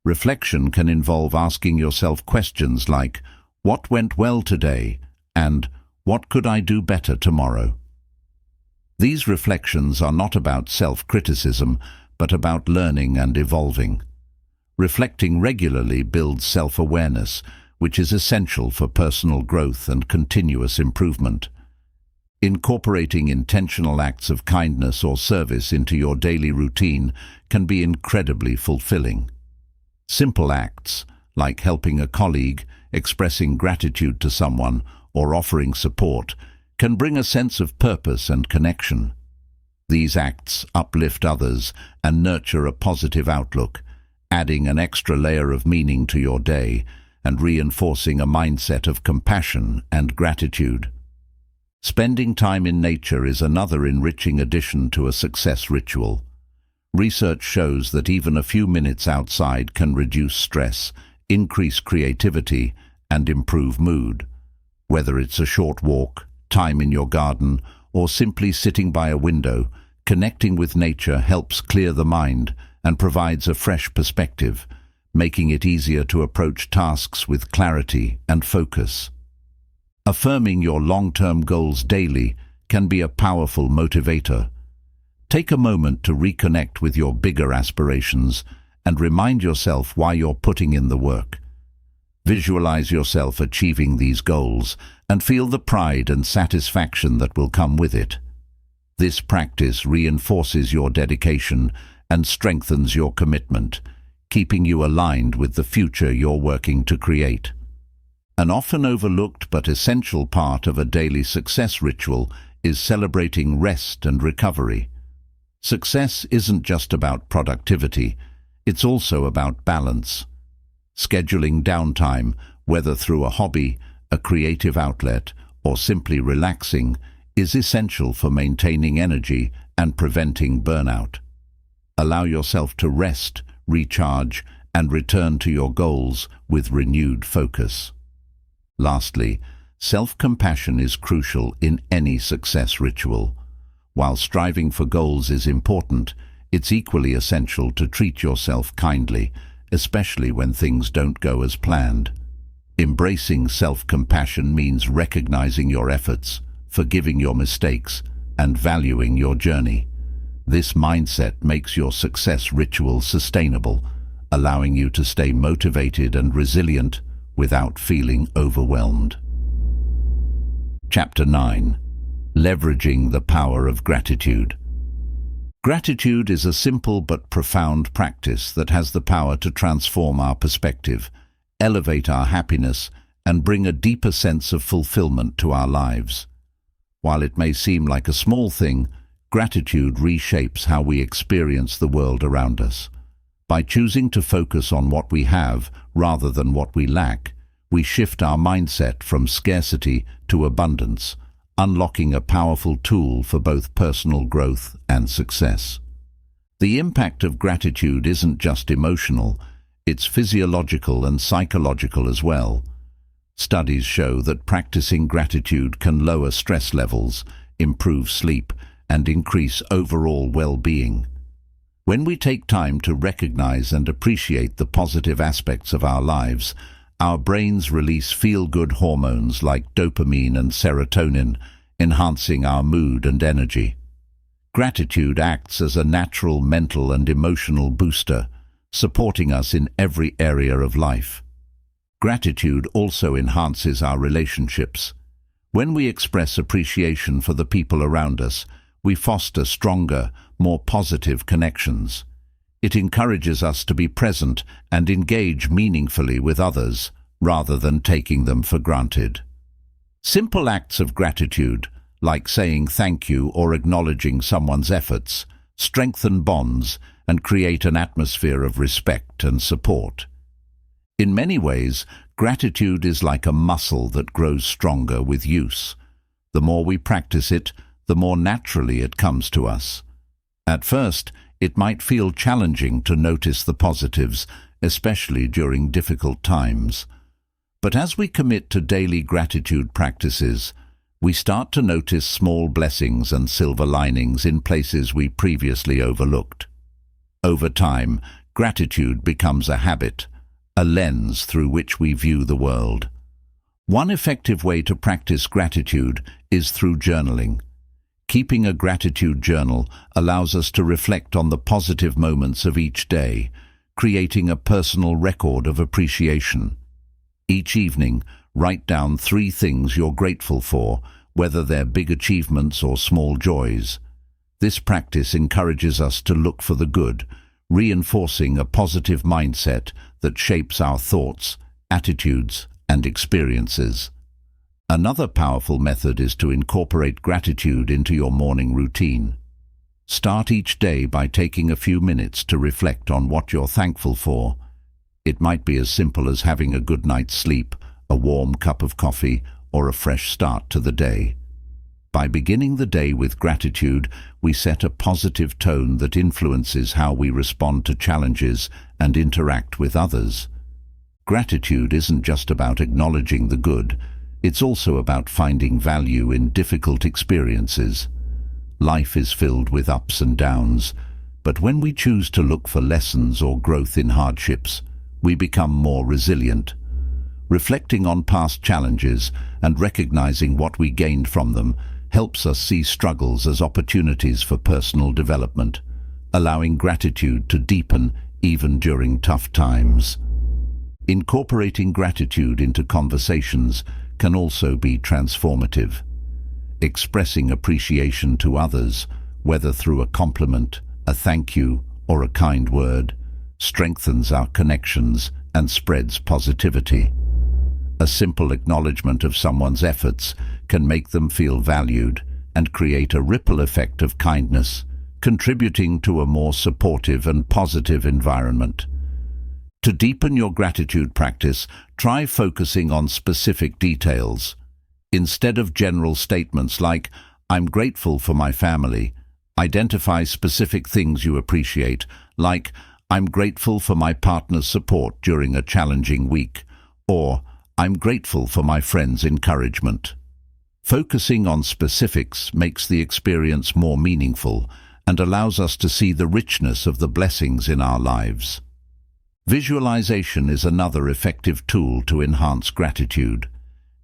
Reflection can involve asking yourself questions like, "What went well today?" and "What could I do better tomorrow?" These reflections are not about self-criticism, but about learning and evolving. Reflecting regularly builds self-awareness, which is essential for personal growth and continuous improvement. Incorporating intentional acts of kindness or service into your daily routine can be incredibly fulfilling. Simple acts, like helping a colleague, expressing gratitude to someone, or offering support, can bring a sense of purpose and connection. These acts uplift others and nurture a positive outlook, adding an extra layer of meaning to your day and reinforcing a mindset of compassion and gratitude. Spending time in nature is another enriching addition to a success ritual. Research shows that even a few minutes outside can reduce stress, increase creativity, and improve mood. Whether it's a short walk, time in your garden, or simply sitting by a window, connecting with nature helps clear the mind and provides a fresh perspective, making it easier to approach tasks with clarity and focus. Affirming your long-term goals daily can be a powerful motivator. Take a moment to reconnect with your bigger aspirations and remind yourself why you're putting in the work. Visualize yourself achieving these goals and feel the pride and satisfaction that will come with it. This practice reinforces your dedication and strengthens your commitment, keeping you aligned with the future you're working to create. An often overlooked but essential part of a daily success ritual is celebrating rest and recovery. Success isn't just about productivity, it's also about balance. Scheduling downtime, whether through a hobby, a creative outlet, or simply relaxing, is essential for maintaining energy and preventing burnout. Allow yourself to rest, recharge, and return to your goals with renewed focus. Lastly, self-compassion is crucial in any success ritual. While striving for goals is important, it's equally essential to treat yourself kindly, especially when things don't go as planned. Embracing self-compassion means recognizing your efforts, forgiving your mistakes, and valuing your journey. This mindset makes your success ritual sustainable, allowing you to stay motivated and resilient without feeling overwhelmed. Chapter 9. Leveraging the power of gratitude. Gratitude is a simple but profound practice that has the power to transform our perspective, elevate our happiness, and bring a deeper sense of fulfillment to our lives. While it may seem like a small thing, gratitude reshapes how we experience the world around us. By choosing to focus on what we have rather than what we lack, we shift our mindset from scarcity to abundance, unlocking a powerful tool for both personal growth and success. The impact of gratitude isn't just emotional, it's physiological and psychological as well. Studies show that practicing gratitude can lower stress levels, improve sleep, and increase overall well-being. When we take time to recognize and appreciate the positive aspects of our lives, our brains release feel-good hormones like dopamine and serotonin, enhancing our mood and energy. Gratitude acts as a natural mental and emotional booster, supporting us in every area of life. Gratitude also enhances our relationships. When we express appreciation for the people around us, we foster stronger, more positive connections. It encourages us to be present and engage meaningfully with others, rather than taking them for granted. Simple acts of gratitude, like saying thank you or acknowledging someone's efforts, strengthen bonds and create an atmosphere of respect and support. In many ways, gratitude is like a muscle that grows stronger with use. The more we practice it, the more naturally it comes to us. At first, it might feel challenging to notice the positives, especially during difficult times. But as we commit to daily gratitude practices, we start to notice small blessings and silver linings in places we previously overlooked. Over time, gratitude becomes a habit, a lens through which we view the world. One effective way to practice gratitude is through journaling. Keeping a gratitude journal allows us to reflect on the positive moments of each day, creating a personal record of appreciation. Each evening, write down 3 things you're grateful for, whether they're big achievements or small joys. This practice encourages us to look for the good, reinforcing a positive mindset that shapes our thoughts, attitudes, and experiences. Another powerful method is to incorporate gratitude into your morning routine. Start each day by taking a few minutes to reflect on what you're thankful for. It might be as simple as having a good night's sleep, a warm cup of coffee, or a fresh start to the day. By beginning the day with gratitude, we set a positive tone that influences how we respond to challenges and interact with others. Gratitude isn't just about acknowledging the good, it's also about finding value in difficult experiences. Life is filled with ups and downs, but when we choose to look for lessons or growth in hardships, we become more resilient. Reflecting on past challenges and recognizing what we gained from them helps us see struggles as opportunities for personal development, allowing gratitude to deepen even during tough times. Incorporating gratitude into conversations can also be transformative. Expressing appreciation to others, whether through a compliment, a thank you, or a kind word, strengthens our connections and spreads positivity. A simple acknowledgement of someone's efforts can make them feel valued and create a ripple effect of kindness, contributing to a more supportive and positive environment. To deepen your gratitude practice, try focusing on specific details. Instead of general statements like, "I'm grateful for my family," identify specific things you appreciate, like, "I'm grateful for my partner's support during a challenging week," or I'm grateful for my friend's encouragement. Focusing on specifics makes the experience more meaningful and allows us to see the richness of the blessings in our lives. Visualization is another effective tool to enhance gratitude.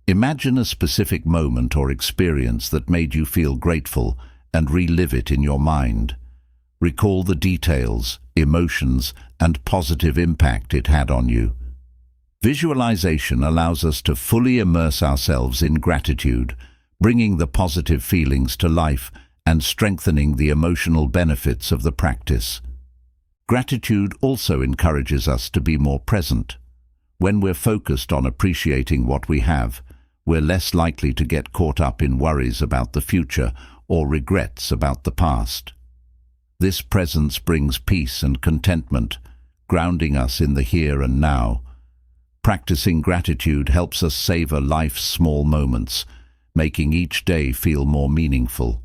Imagine a specific moment or experience that made you feel grateful and relive it in your mind. Recall the details, emotions, and positive impact it had on you. Visualization allows us to fully immerse ourselves in gratitude, bringing the positive feelings to life and strengthening the emotional benefits of the practice. Gratitude also encourages us to be more present. When we're focused on appreciating what we have, we're less likely to get caught up in worries about the future or regrets about the past. This presence brings peace and contentment, grounding us in the here and now. Practicing gratitude helps us savor life's small moments, making each day feel more meaningful.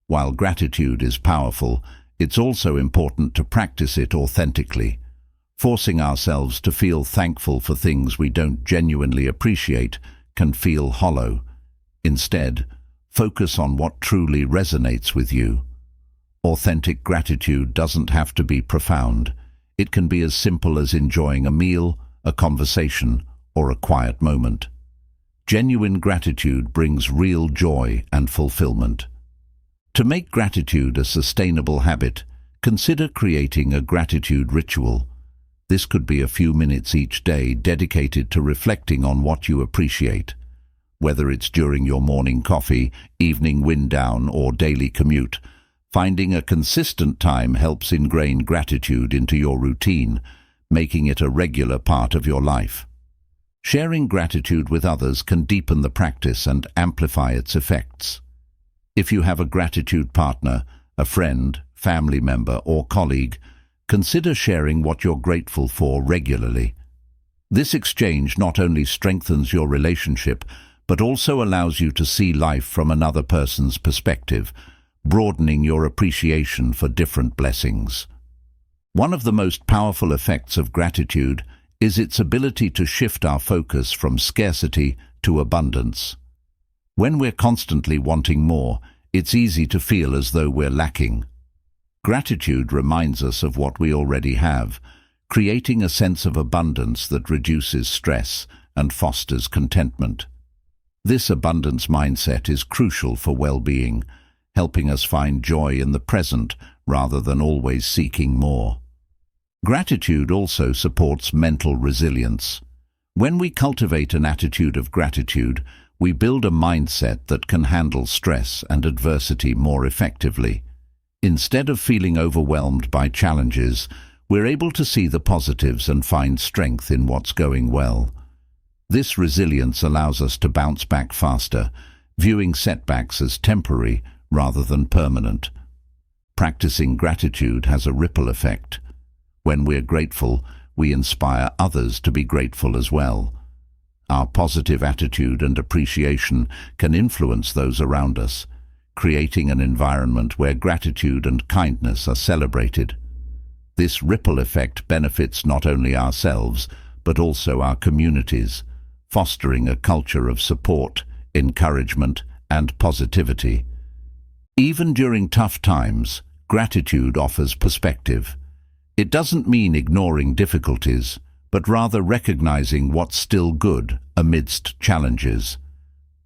While gratitude is powerful, it's also important to practice it authentically. Forcing ourselves to feel thankful for things we don't genuinely appreciate can feel hollow. Instead, focus on what truly resonates with you. Authentic gratitude doesn't have to be profound. It can be as simple as enjoying a meal, a conversation, or a quiet moment. Genuine gratitude brings real joy and fulfillment. To make gratitude a sustainable habit, consider creating a gratitude ritual. This could be a few minutes each day dedicated to reflecting on what you appreciate. Whether it's during your morning coffee, evening wind down, or daily commute, finding a consistent time helps ingrain gratitude into your routine, making it a regular part of your life. Sharing gratitude with others can deepen the practice and amplify its effects. If you have a gratitude partner, a friend, family member, or colleague, consider sharing what you're grateful for regularly. This exchange not only strengthens your relationship, but also allows you to see life from another person's perspective, broadening your appreciation for different blessings. One of the most powerful effects of gratitude is its ability to shift our focus from scarcity to abundance. When we're constantly wanting more, it's easy to feel as though we're lacking. Gratitude reminds us of what we already have, creating a sense of abundance that reduces stress and fosters contentment. This abundance mindset is crucial for well-being, helping us find joy in the present rather than always seeking more. Gratitude also supports mental resilience. When we cultivate an attitude of gratitude, we build a mindset that can handle stress and adversity more effectively. Instead of feeling overwhelmed by challenges, we're able to see the positives and find strength in what's going well. This resilience allows us to bounce back faster, viewing setbacks as temporary rather than permanent. Practicing gratitude has a ripple effect. When we're grateful, we inspire others to be grateful as well. Our positive attitude and appreciation can influence those around us, creating an environment where gratitude and kindness are celebrated. This ripple effect benefits not only ourselves, but also our communities, fostering a culture of support, encouragement, and positivity. Even during tough times, gratitude offers perspective. It doesn't mean ignoring difficulties, but rather recognizing what's still good amidst challenges.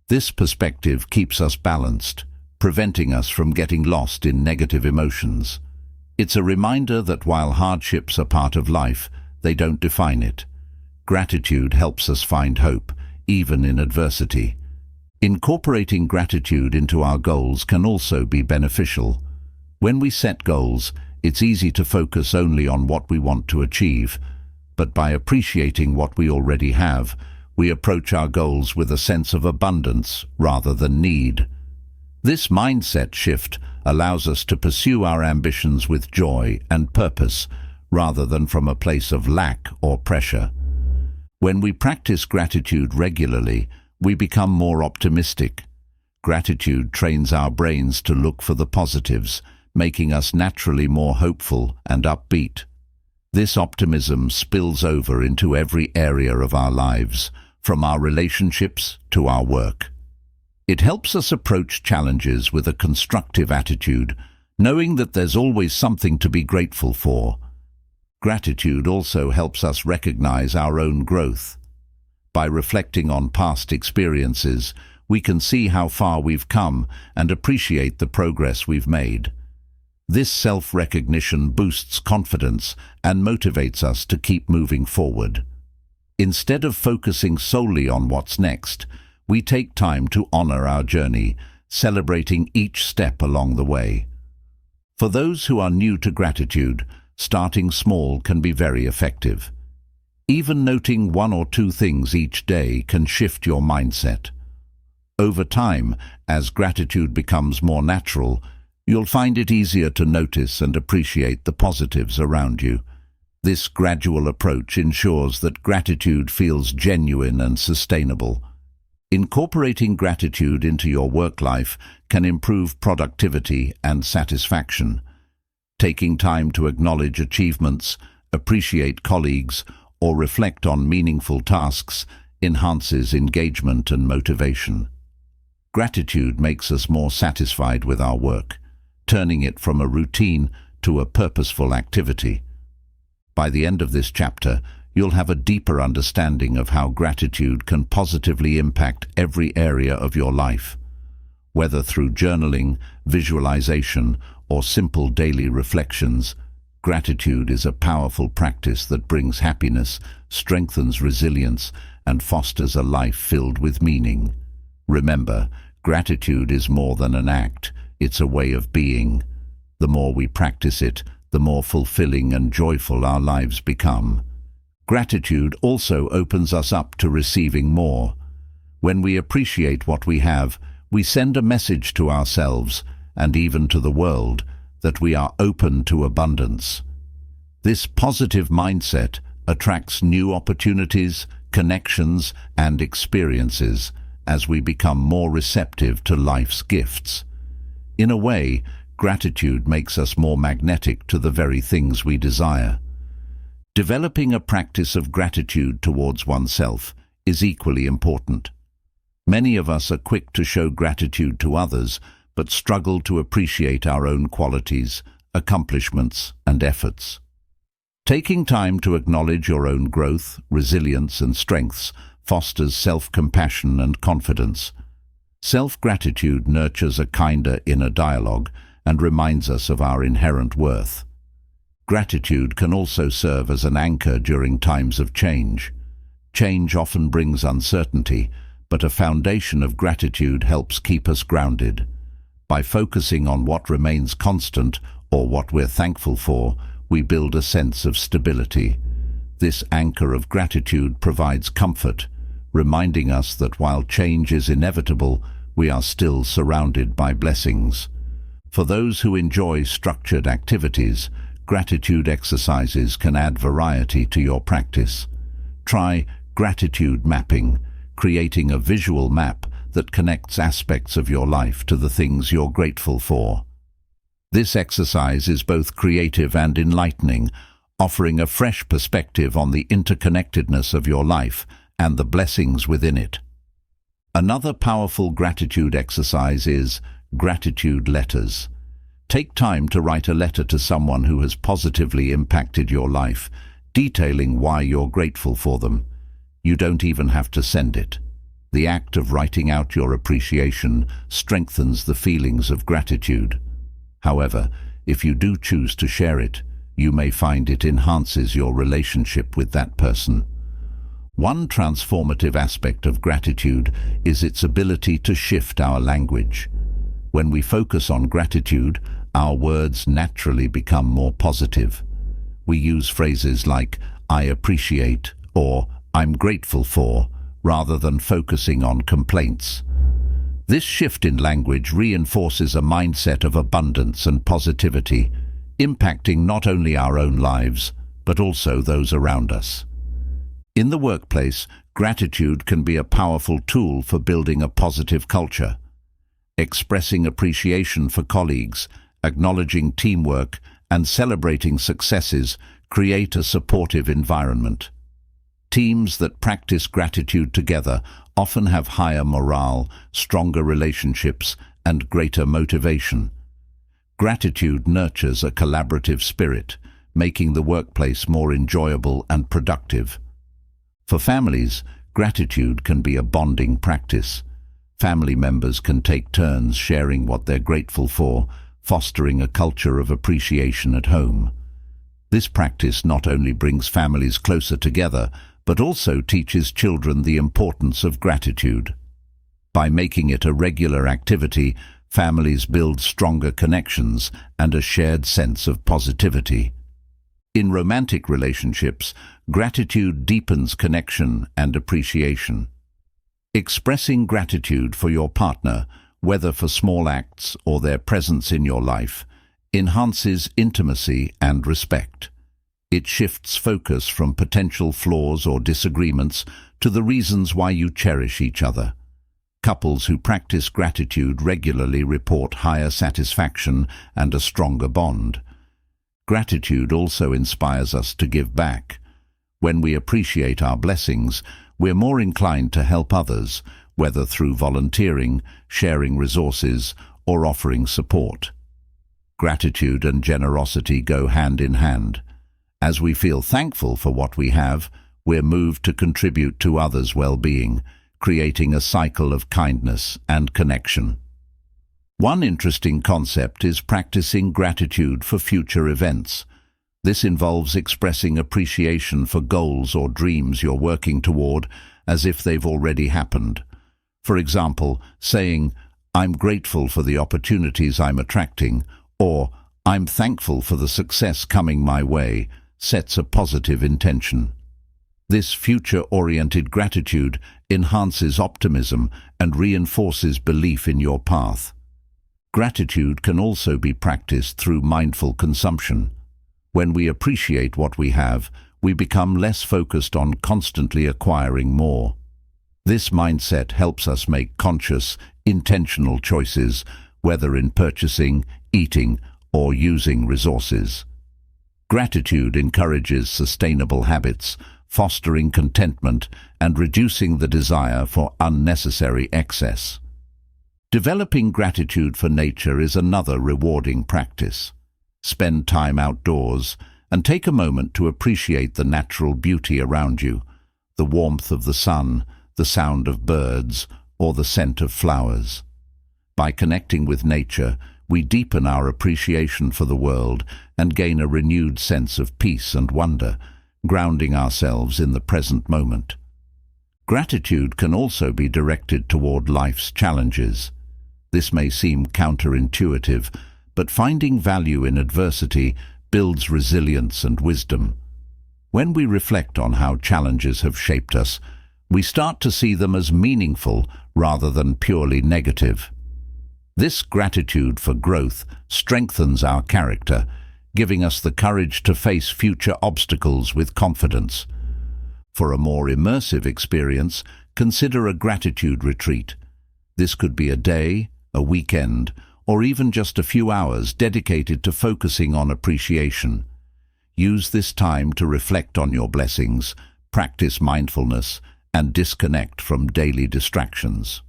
This perspective keeps us balanced, preventing us from getting lost in negative emotions. It's a reminder that while hardships are part of life, they don't define it. Gratitude helps us find hope, even in adversity. Incorporating gratitude into our goals can also be beneficial. When we set goals, it's easy to focus only on what we want to achieve, but by appreciating what we already have, we approach our goals with a sense of abundance rather than need. This mindset shift allows us to pursue our ambitions with joy and purpose, rather than from a place of lack or pressure. When we practice gratitude regularly, we become more optimistic. Gratitude trains our brains to look for the positives, making us naturally more hopeful and upbeat. This optimism spills over into every area of our lives, from our relationships to our work. It helps us approach challenges with a constructive attitude, knowing that there's always something to be grateful for. Gratitude also helps us recognize our own growth. By reflecting on past experiences, we can see how far we've come and appreciate the progress we've made. This self-recognition boosts confidence and motivates us to keep moving forward. Instead of focusing solely on what's next, we take time to honor our journey, celebrating each step along the way. For those who are new to gratitude, starting small can be very effective. Even noting 1 or 2 things each day can shift your mindset. Over time, as gratitude becomes more natural, you'll find it easier to notice and appreciate the positives around you. This gradual approach ensures that gratitude feels genuine and sustainable. Incorporating gratitude into your work life can improve productivity and satisfaction. Taking time to acknowledge achievements, appreciate colleagues, or reflect on meaningful tasks enhances engagement and motivation. Gratitude makes us more satisfied with our work, turning it from a routine to a purposeful activity. By the end of this chapter, you'll have a deeper understanding of how gratitude can positively impact every area of your life. Whether through journaling, visualization, or simple daily reflections, gratitude is a powerful practice that brings happiness, strengthens resilience, and fosters a life filled with meaning. Remember, gratitude is more than an act, it's a way of being. The more we practice it, the more fulfilling and joyful our lives become. Gratitude also opens us up to receiving more. When we appreciate what we have, we send a message to ourselves, and even to the world, that we are open to abundance. This positive mindset attracts new opportunities, connections, and experiences as we become more receptive to life's gifts. In a way, gratitude makes us more magnetic to the very things we desire. Developing a practice of gratitude towards oneself is equally important. Many of us are quick to show gratitude to others, but struggle to appreciate our own qualities, accomplishments, and efforts. Taking time to acknowledge your own growth, resilience, and strengths fosters self-compassion and confidence. Self-gratitude nurtures a kinder inner dialogue and reminds us of our inherent worth. Gratitude can also serve as an anchor during times of change. Change often brings uncertainty, but a foundation of gratitude helps keep us grounded. By focusing on what remains constant or what we're thankful for, we build a sense of stability. This anchor of gratitude provides comfort, reminding us that while change is inevitable, we are still surrounded by blessings. For those who enjoy structured activities, gratitude exercises can add variety to your practice. Try gratitude mapping, creating a visual map that connects aspects of your life to the things you're grateful for. This exercise is both creative and enlightening, offering a fresh perspective on the interconnectedness of your life and the blessings within it. Another powerful gratitude exercise is gratitude letters. Take time to write a letter to someone who has positively impacted your life, detailing why you're grateful for them. You don't even have to send it. The act of writing out your appreciation strengthens the feelings of gratitude. However, if you do choose to share it, you may find it enhances your relationship with that person. One transformative aspect of gratitude is its ability to shift our language. When we focus on gratitude, our words naturally become more positive. We use phrases like, "I appreciate," or "I'm grateful for," rather than focusing on complaints. This shift in language reinforces a mindset of abundance and positivity, impacting not only our own lives, but also those around us. In the workplace, gratitude can be a powerful tool for building a positive culture. Expressing appreciation for colleagues, acknowledging teamwork, and celebrating successes create a supportive environment. Teams that practice gratitude together often have higher morale, stronger relationships, and greater motivation. Gratitude nurtures a collaborative spirit, making the workplace more enjoyable and productive. For families, gratitude can be a bonding practice. Family members can take turns sharing what they're grateful for, fostering a culture of appreciation at home. This practice not only brings families closer together, but also teaches children the importance of gratitude. By making it a regular activity, families build stronger connections and a shared sense of positivity. In romantic relationships, gratitude deepens connection and appreciation. Expressing gratitude for your partner, whether for small acts or their presence in your life, enhances intimacy and respect. It shifts focus from potential flaws or disagreements to the reasons why you cherish each other. Couples who practice gratitude regularly report higher satisfaction and a stronger bond. Gratitude also inspires us to give back. When we appreciate our blessings, we're more inclined to help others, whether through volunteering, sharing resources, or offering support. Gratitude and generosity go hand in hand. As we feel thankful for what we have, we're moved to contribute to others' well-being, creating a cycle of kindness and connection. One interesting concept is practicing gratitude for future events. This involves expressing appreciation for goals or dreams you're working toward as if they've already happened. For example, saying, "I'm grateful for the opportunities I'm attracting," or "I'm thankful for the success coming my way," sets a positive intention. This future-oriented gratitude enhances optimism and reinforces belief in your path. Gratitude can also be practiced through mindful consumption. When we appreciate what we have, we become less focused on constantly acquiring more. This mindset helps us make conscious, intentional choices, whether in purchasing, eating, or using resources. Gratitude encourages sustainable habits, fostering contentment and reducing the desire for unnecessary excess. Developing gratitude for nature is another rewarding practice. Spend time outdoors and take a moment to appreciate the natural beauty around you, the warmth of the sun, the sound of birds, or the scent of flowers. By connecting with nature, we deepen our appreciation for the world and gain a renewed sense of peace and wonder, grounding ourselves in the present moment. Gratitude can also be directed toward life's challenges. This may seem counterintuitive, but finding value in adversity builds resilience and wisdom. When we reflect on how challenges have shaped us, we start to see them as meaningful rather than purely negative. This gratitude for growth strengthens our character, giving us the courage to face future obstacles with confidence. For a more immersive experience, consider a gratitude retreat. This could be a day, a weekend, or even just a few hours dedicated to focusing on appreciation. Use this time to reflect on your blessings, practice mindfulness, and disconnect from daily distractions.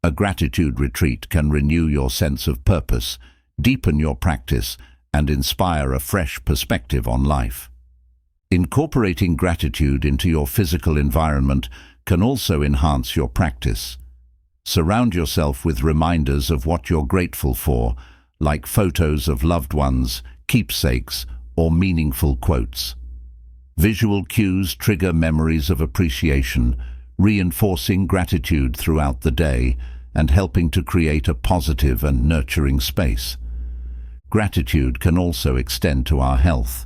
A gratitude retreat can renew your sense of purpose, deepen your practice, and inspire a fresh perspective on life. Incorporating gratitude into your physical environment can also enhance your practice. Surround yourself with reminders of what you're grateful for, like photos of loved ones, keepsakes, or meaningful quotes. Visual cues trigger memories of appreciation, reinforcing gratitude throughout the day and helping to create a positive and nurturing space. Gratitude can also extend to our health.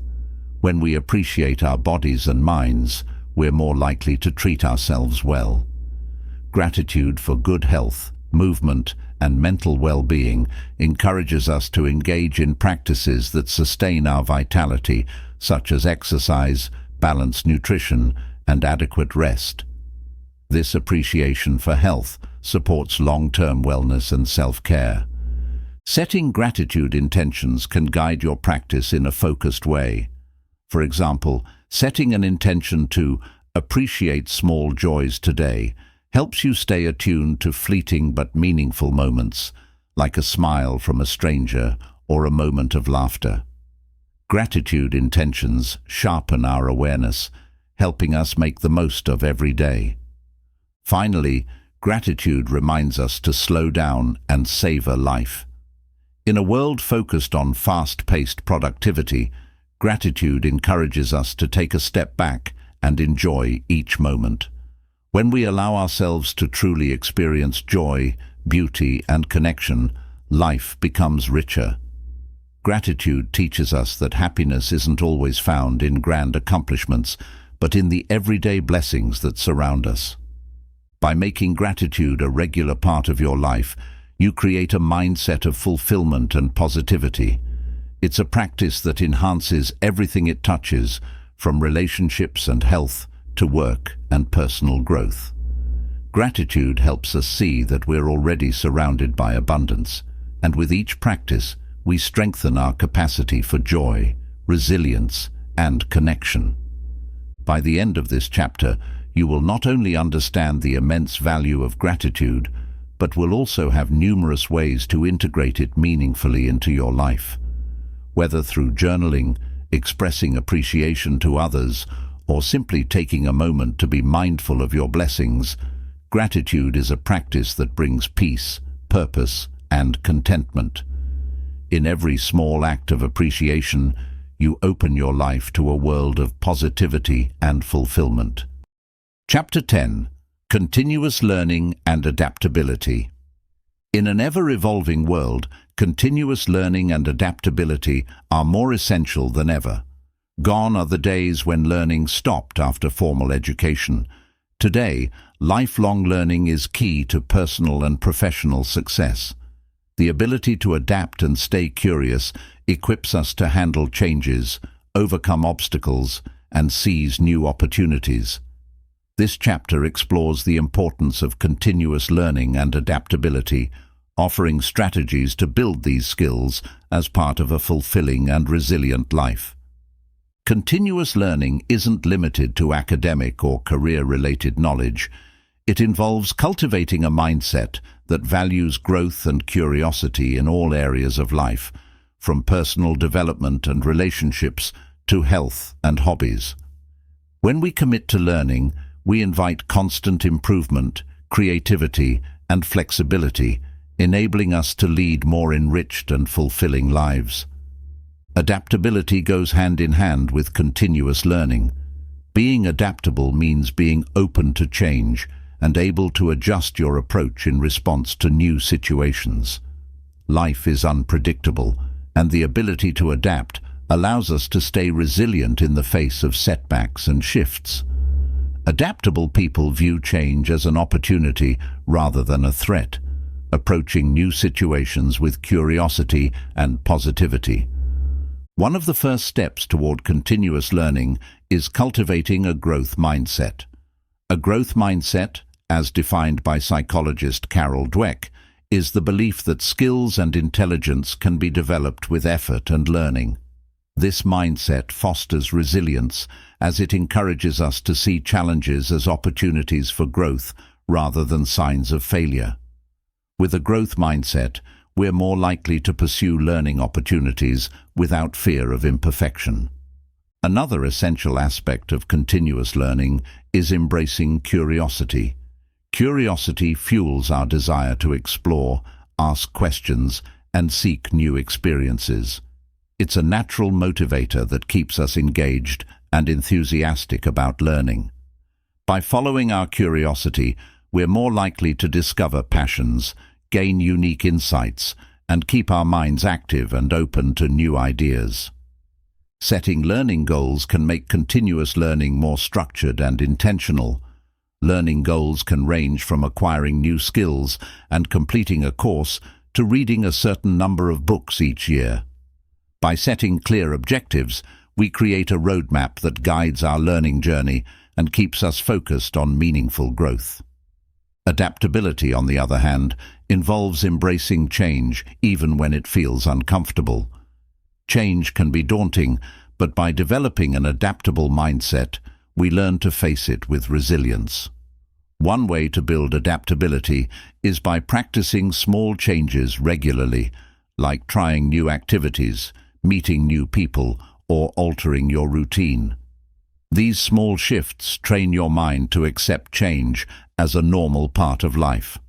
When we appreciate our bodies and minds, we're more likely to treat ourselves well. Gratitude for good health, movement, and mental well-being encourages us to engage in practices that sustain our vitality, such as exercise, balanced nutrition, and adequate rest. This appreciation for health supports long-term wellness and self-care. Setting gratitude intentions can guide your practice in a focused way. For example, setting an intention to Appreciate small joys today helps you stay attuned to fleeting but meaningful moments, like a smile from a stranger or a moment of laughter. Gratitude intentions sharpen our awareness, helping us make the most of every day. Finally, gratitude reminds us to slow down and savor life. In a world focused on fast-paced productivity, gratitude encourages us to take a step back and enjoy each moment. When we allow ourselves to truly experience joy, beauty, and connection, life becomes richer. Gratitude teaches us that happiness isn't always found in grand accomplishments, but in the everyday blessings that surround us. By making gratitude a regular part of your life, you create a mindset of fulfillment and positivity. It's a practice that enhances everything it touches, from relationships and health to work and personal growth. Gratitude helps us see that we're already surrounded by abundance, and with each practice, we strengthen our capacity for joy, resilience, and connection. By the end of this chapter, you will not only understand the immense value of gratitude, but will also have numerous ways to integrate it meaningfully into your life. Whether through journaling, expressing appreciation to others, or simply taking a moment to be mindful of your blessings, gratitude is a practice that brings peace, purpose, and contentment. In every small act of appreciation, you open your life to a world of positivity and fulfillment. Chapter 10. Continuous Learning and Adaptability. In an ever-evolving world, continuous learning and adaptability are more essential than ever. Gone are the days when learning stopped after formal education. Today, lifelong learning is key to personal and professional success. The ability to adapt and stay curious equips us to handle changes, overcome obstacles, and seize new opportunities. This chapter explores the importance of continuous learning and adaptability, offering strategies to build these skills as part of a fulfilling and resilient life. Continuous learning isn't limited to academic or career-related knowledge. It involves cultivating a mindset that values growth and curiosity in all areas of life, from personal development and relationships to health and hobbies. When we commit to learning, we invite constant improvement, creativity, and flexibility, enabling us to lead more enriched and fulfilling lives. Adaptability goes hand in hand with continuous learning. Being adaptable means being open to change and able to adjust your approach in response to new situations. Life is unpredictable, and the ability to adapt allows us to stay resilient in the face of setbacks and shifts. Adaptable people view change as an opportunity rather than a threat, approaching new situations with curiosity and positivity. One of the first steps toward continuous learning is cultivating a growth mindset. A growth mindset, as defined by psychologist Carol Dweck, is the belief that skills and intelligence can be developed with effort and learning. This mindset fosters resilience as it encourages us to see challenges as opportunities for growth rather than signs of failure. With a growth mindset, we're more likely to pursue learning opportunities without fear of imperfection. Another essential aspect of continuous learning is embracing curiosity. Curiosity fuels our desire to explore, ask questions, and seek new experiences. It's a natural motivator that keeps us engaged and enthusiastic about learning. By following our curiosity, we're more likely to discover passions, gain unique insights, and keep our minds active and open to new ideas. Setting learning goals can make continuous learning more structured and intentional. Learning goals can range from acquiring new skills and completing a course to reading a certain number of books each year. By setting clear objectives, we create a roadmap that guides our learning journey and keeps us focused on meaningful growth. Adaptability, on the other hand, involves embracing change even when it feels uncomfortable. Change can be daunting, but by developing an adaptable mindset, we learn to face it with resilience. One way to build adaptability is by practicing small changes regularly, like trying new activities, meeting new people, or altering your routine. These small shifts train your mind to accept change as a normal part of life.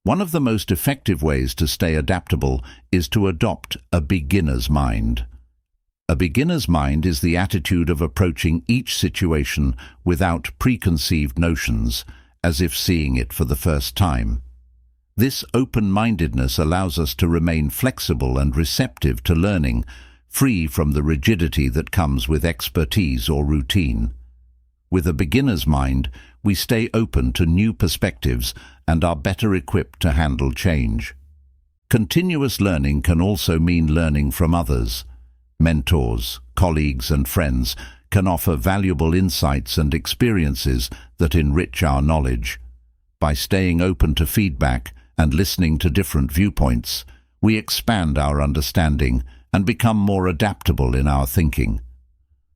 One of the most effective ways to stay adaptable is to adopt a beginner's mind. A beginner's mind is the attitude of approaching each situation without preconceived notions, as if seeing it for the first time. This open-mindedness allows us to remain flexible and receptive to learning, free from the rigidity that comes with expertise or routine. With a beginner's mind, we stay open to new perspectives and are better equipped to handle change. Continuous learning can also mean learning from others. Mentors, colleagues, and friends can offer valuable insights and experiences that enrich our knowledge. By staying open to feedback and listening to different viewpoints, we expand our understanding and become more adaptable in our thinking.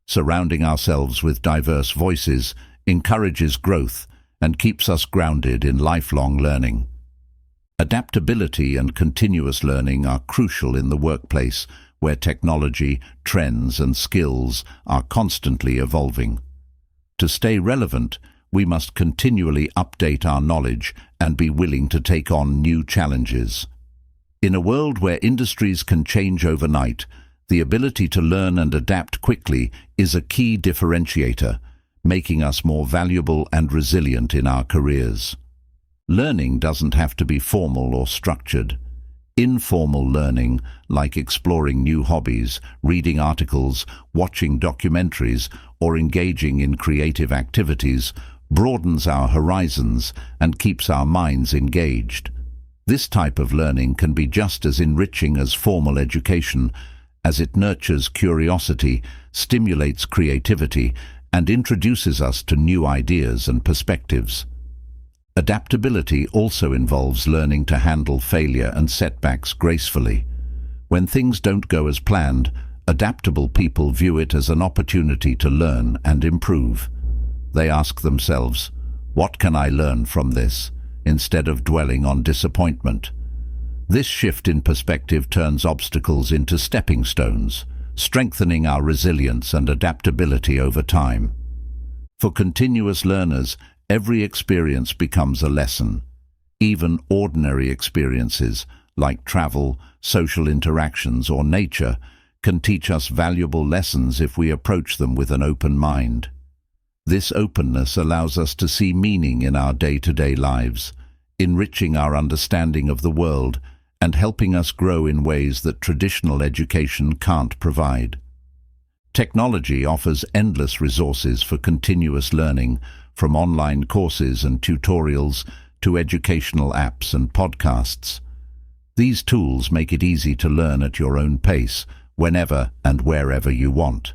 Surrounding ourselves with diverse voices encourages growth and keeps us grounded in lifelong learning. Adaptability and continuous learning are crucial in the workplace, where technology, trends, and skills are constantly evolving. To stay relevant, we must continually update our knowledge and be willing to take on new challenges. In a world where industries can change overnight, the ability to learn and adapt quickly is a key differentiator, making us more valuable and resilient in our careers. Learning doesn't have to be formal or structured. Informal learning, like exploring new hobbies, reading articles, watching documentaries, or engaging in creative activities, broadens our horizons and keeps our minds engaged. This type of learning can be just as enriching as formal education, as it nurtures curiosity, stimulates creativity, and introduces us to new ideas and perspectives. Adaptability also involves learning to handle failure and setbacks gracefully. When things don't go as planned, adaptable people view it as an opportunity to learn and improve. They ask themselves, "What can I learn from this?" instead of dwelling on disappointment. This shift in perspective turns obstacles into stepping stones, strengthening our resilience and adaptability over time. For continuous learners, every experience becomes a lesson. Even ordinary experiences, like travel, social interactions, or nature, can teach us valuable lessons if we approach them with an open mind. This openness allows us to see meaning in our day-to-day lives, enriching our understanding of the world and helping us grow in ways that traditional education can't provide. Technology offers endless resources for continuous learning, from online courses and tutorials to educational apps and podcasts. These tools make it easy to learn at your own pace, whenever and wherever you want.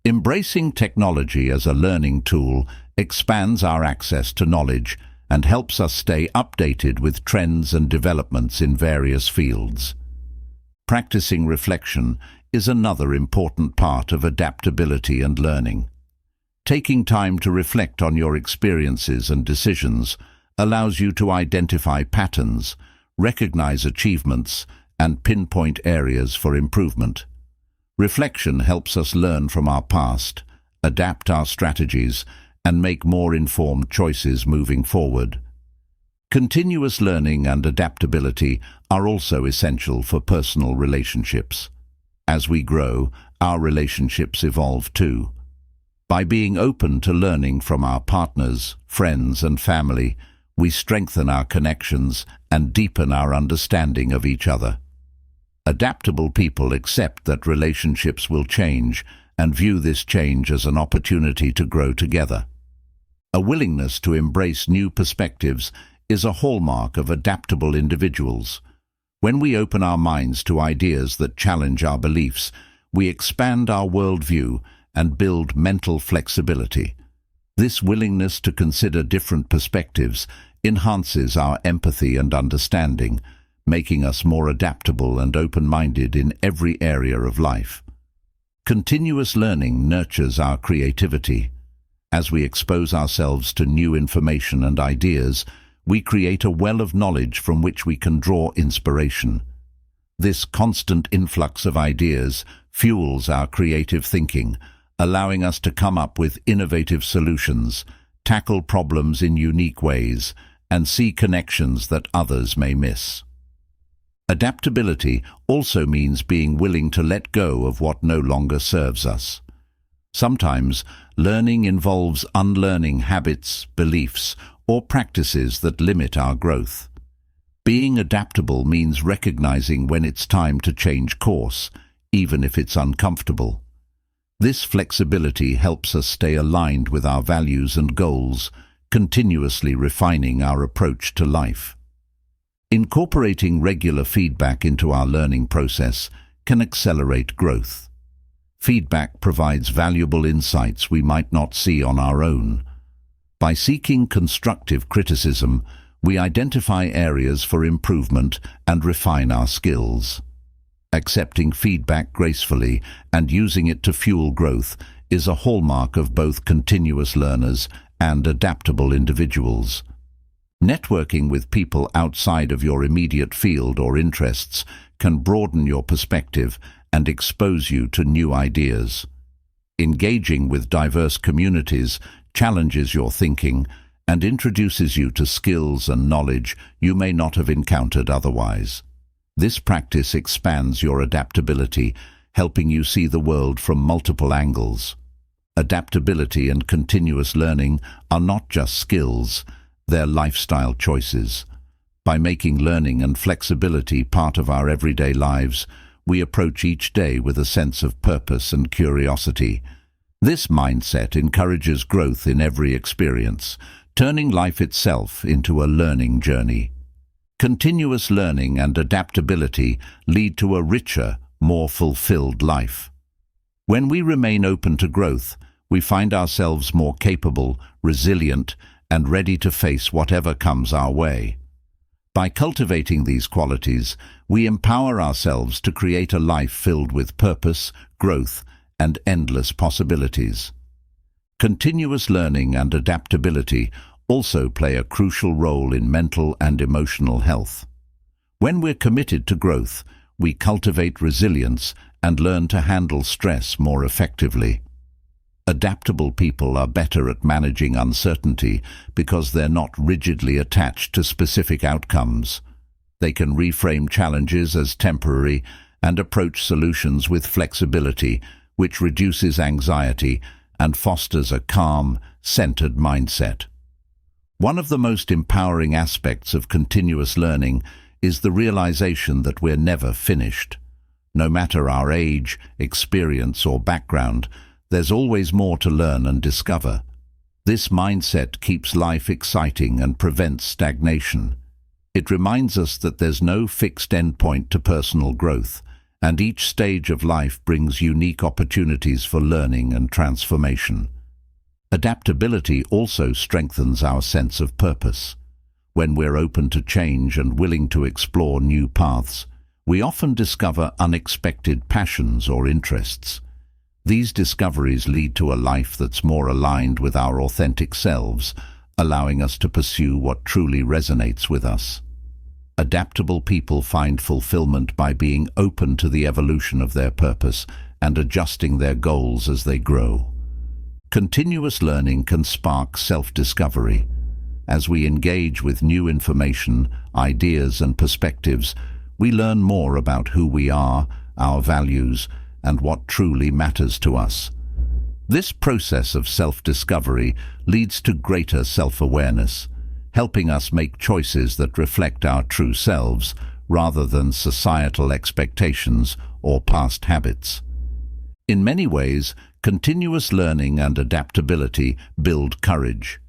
Embracing technology as a learning tool expands our access to knowledge and helps us stay updated with trends and developments in various fields. Practicing reflection is another important part of adaptability and learning. Taking time to reflect on your experiences and decisions allows you to identify patterns, recognize achievements, and pinpoint areas for improvement. Reflection helps us learn from our past, adapt our strategies, and make more informed choices moving forward. Continuous learning and adaptability are also essential for personal relationships. As we grow, our relationships evolve too. By being open to learning from our partners, friends, and family, we strengthen our connections and deepen our understanding of each other. Adaptable people accept that relationships will change and view this change as an opportunity to grow together. A willingness to embrace new perspectives is a hallmark of adaptable individuals. When we open our minds to ideas that challenge our beliefs, we expand our worldview and build mental flexibility. This willingness to consider different perspectives enhances our empathy and understanding, making us more adaptable and open-minded in every area of life. Continuous learning nurtures our creativity. As we expose ourselves to new information and ideas, we create a well of knowledge from which we can draw inspiration. This constant influx of ideas fuels our creative thinking, allowing us to come up with innovative solutions, tackle problems in unique ways, and see connections that others may miss. Adaptability also means being willing to let go of what no longer serves us. Sometimes, learning involves unlearning habits, beliefs, or practices that limit our growth. Being adaptable means recognizing when it's time to change course, even if it's uncomfortable. This flexibility helps us stay aligned with our values and goals, continuously refining our approach to life. Incorporating regular feedback into our learning process can accelerate growth. Feedback provides valuable insights we might not see on our own. By seeking constructive criticism, we identify areas for improvement and refine our skills. Accepting feedback gracefully and using it to fuel growth is a hallmark of both continuous learners and adaptable individuals. Networking with people outside of your immediate field or interests can broaden your perspective and expose you to new ideas. Engaging with diverse communities challenges your thinking and introduces you to skills and knowledge you may not have encountered otherwise. This practice expands your adaptability, helping you see the world from multiple angles. Adaptability and continuous learning are not just skills, they're lifestyle choices. By making learning and flexibility part of our everyday lives, we approach each day with a sense of purpose and curiosity. This mindset encourages growth in every experience, turning life itself into a learning journey. Continuous learning and adaptability lead to a richer, more fulfilled life. When we remain open to growth, we find ourselves more capable, resilient, and ready to face whatever comes our way. By cultivating these qualities, we empower ourselves to create a life filled with purpose, growth, and endless possibilities. Continuous learning and adaptability also play a crucial role in mental and emotional health. When we're committed to growth, we cultivate resilience and learn to handle stress more effectively. Adaptable people are better at managing uncertainty because they're not rigidly attached to specific outcomes. They can reframe challenges as temporary and approach solutions with flexibility, which reduces anxiety and fosters a calm, centered mindset. One of the most empowering aspects of continuous learning is the realization that we're never finished. No matter our age, experience, or background, there's always more to learn and discover. This mindset keeps life exciting and prevents stagnation. It reminds us that there's no fixed endpoint to personal growth, and each stage of life brings unique opportunities for learning and transformation. Adaptability also strengthens our sense of purpose. When we're open to change and willing to explore new paths, we often discover unexpected passions or interests. These discoveries lead to a life that's more aligned with our authentic selves, allowing us to pursue what truly resonates with us. Adaptable people find fulfillment by being open to the evolution of their purpose and adjusting their goals as they grow. Continuous learning can spark self-discovery. As we engage with new information, ideas, and perspectives, we learn more about who we are, our values, and what truly matters to us. This process of self-discovery leads to greater self-awareness, helping us make choices that reflect our true selves rather than societal expectations or past habits. In many ways, continuous learning and adaptability build courage.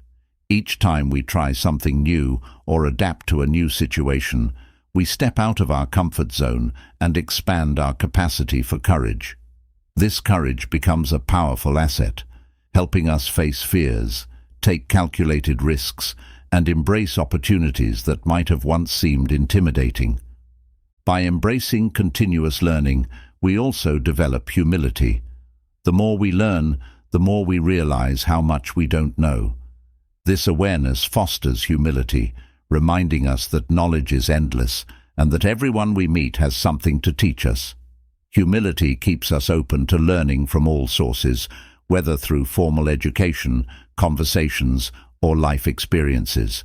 Each time we try something new or adapt to a new situation, we step out of our comfort zone and expand our capacity for courage. This courage becomes a powerful asset, helping us face fears, take calculated risks, and embrace opportunities that might have once seemed intimidating. By embracing continuous learning, we also develop humility. The more we learn, the more we realize how much we don't know. This awareness fosters humility, reminding us that knowledge is endless and that everyone we meet has something to teach us. Humility keeps us open to learning from all sources, whether through formal education, conversations, or life experiences.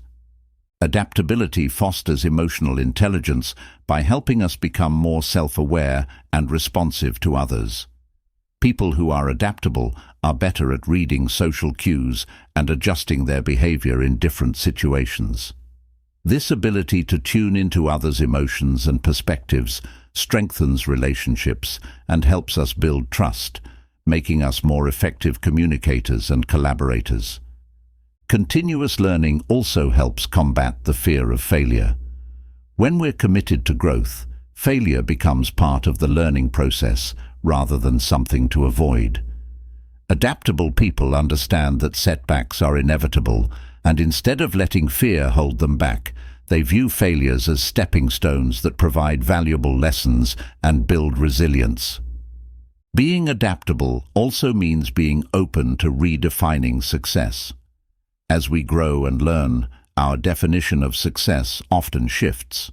Adaptability fosters emotional intelligence by helping us become more self-aware and responsive to others. People who are adaptable are better at reading social cues and adjusting their behavior in different situations. This ability to tune into others' emotions and perspectives strengthens relationships and helps us build trust, making us more effective communicators and collaborators. Continuous learning also helps combat the fear of failure. When we're committed to growth, failure becomes part of the learning process rather than something to avoid. Adaptable people understand that setbacks are inevitable, and instead of letting fear hold them back, they view failures as stepping stones that provide valuable lessons and build resilience. Being adaptable also means being open to redefining success. As we grow and learn, our definition of success often shifts.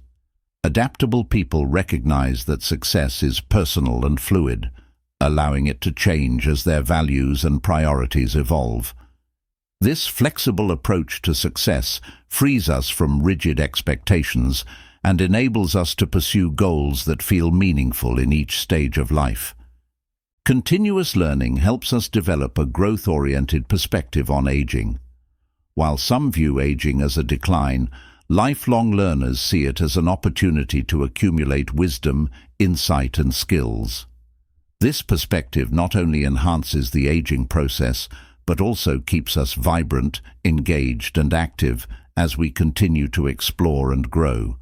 Adaptable people recognize that success is personal and fluid, allowing it to change as their values and priorities evolve. This flexible approach to success frees us from rigid expectations and enables us to pursue goals that feel meaningful in each stage of life. Continuous learning helps us develop a growth-oriented perspective on aging. While some view aging as a decline, lifelong learners see it as an opportunity to accumulate wisdom, insight, and skills. This perspective not only enhances the aging process, but also keeps us vibrant, engaged, and active as we continue to explore and grow.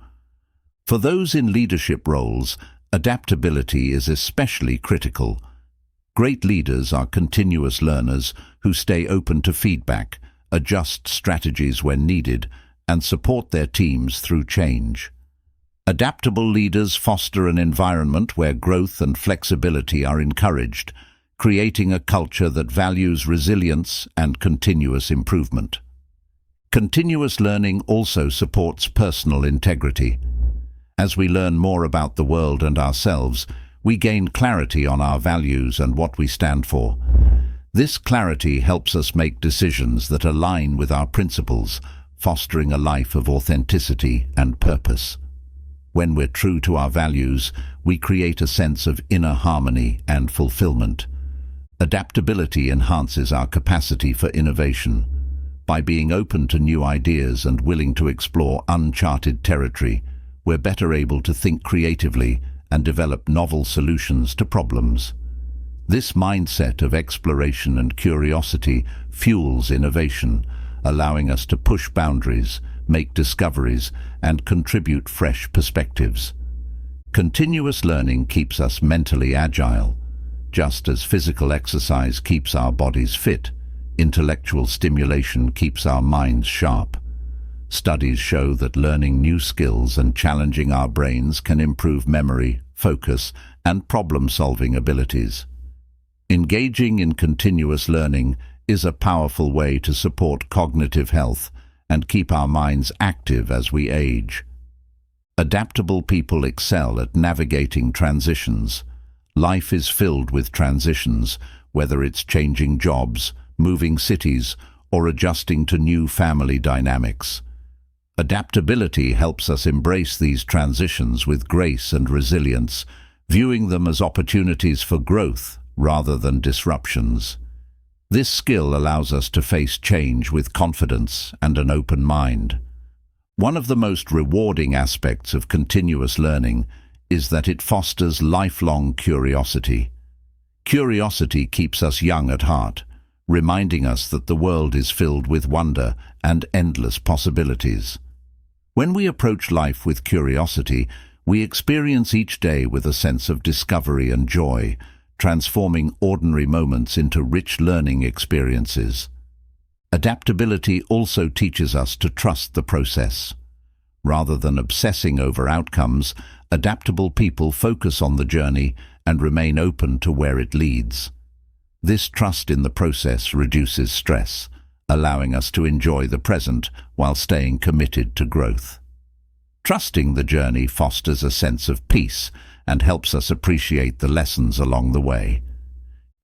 For those in leadership roles, adaptability is especially critical. Great leaders are continuous learners who stay open to feedback, adjust strategies when needed, and support their teams through change. Adaptable leaders foster an environment where growth and flexibility are encouraged, creating a culture that values resilience and continuous improvement. Continuous learning also supports personal integrity. As we learn more about the world and ourselves, we gain clarity on our values and what we stand for. This clarity helps us make decisions that align with our principles, fostering a life of authenticity and purpose. When we're true to our values, we create a sense of inner harmony and fulfillment. Adaptability enhances our capacity for innovation. By being open to new ideas and willing to explore uncharted territory, we're better able to think creatively and develop novel solutions to problems. This mindset of exploration and curiosity fuels innovation, allowing us to push boundaries, make discoveries, and contribute fresh perspectives. Continuous learning keeps us mentally agile. Just as physical exercise keeps our bodies fit, intellectual stimulation keeps our minds sharp. Studies show that learning new skills and challenging our brains can improve memory, focus, and problem-solving abilities. Engaging in continuous learning is a powerful way to support cognitive health and keep our minds active as we age. Adaptable people excel at navigating transitions. Life is filled with transitions, whether it's changing jobs, moving cities, or adjusting to new family dynamics. Adaptability helps us embrace these transitions with grace and resilience, viewing them as opportunities for growth rather than disruptions. This skill allows us to face change with confidence and an open mind. One of the most rewarding aspects of continuous learning is that it fosters lifelong curiosity. Curiosity keeps us young at heart, reminding us that the world is filled with wonder and endless possibilities. When we approach life with curiosity, we experience each day with a sense of discovery and joy, transforming ordinary moments into rich learning experiences. Adaptability also teaches us to trust the process. Rather than obsessing over outcomes, adaptable people focus on the journey and remain open to where it leads. This trust in the process reduces stress, allowing us to enjoy the present while staying committed to growth. Trusting the journey fosters a sense of peace and helps us appreciate the lessons along the way.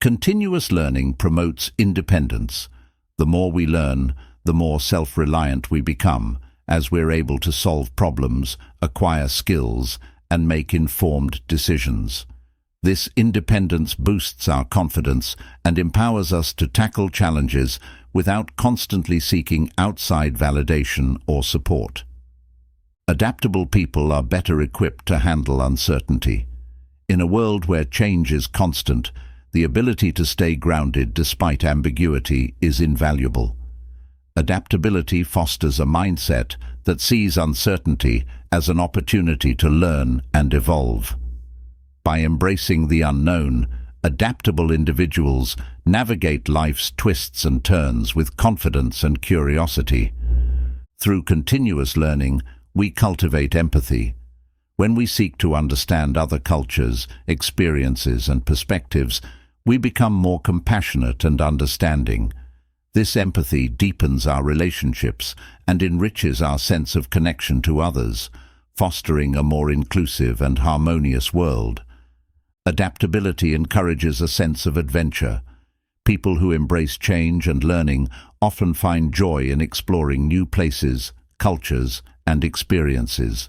Continuous learning promotes independence. The more we learn, the more self-reliant we become, as we're able to solve problems, acquire skills, and make informed decisions. This independence boosts our confidence and empowers us to tackle challenges without constantly seeking outside validation or support. Adaptable people are better equipped to handle uncertainty. In a world where change is constant, the ability to stay grounded despite ambiguity is invaluable. Adaptability fosters a mindset that sees uncertainty as an opportunity to learn and evolve. By embracing the unknown, adaptable individuals navigate life's twists and turns with confidence and curiosity. Through continuous learning, we cultivate empathy. When we seek to understand other cultures, experiences, and perspectives, we become more compassionate and understanding. This empathy deepens our relationships and enriches our sense of connection to others, fostering a more inclusive and harmonious world. Adaptability encourages a sense of adventure. People who embrace change and learning often find joy in exploring new places, cultures, and experiences.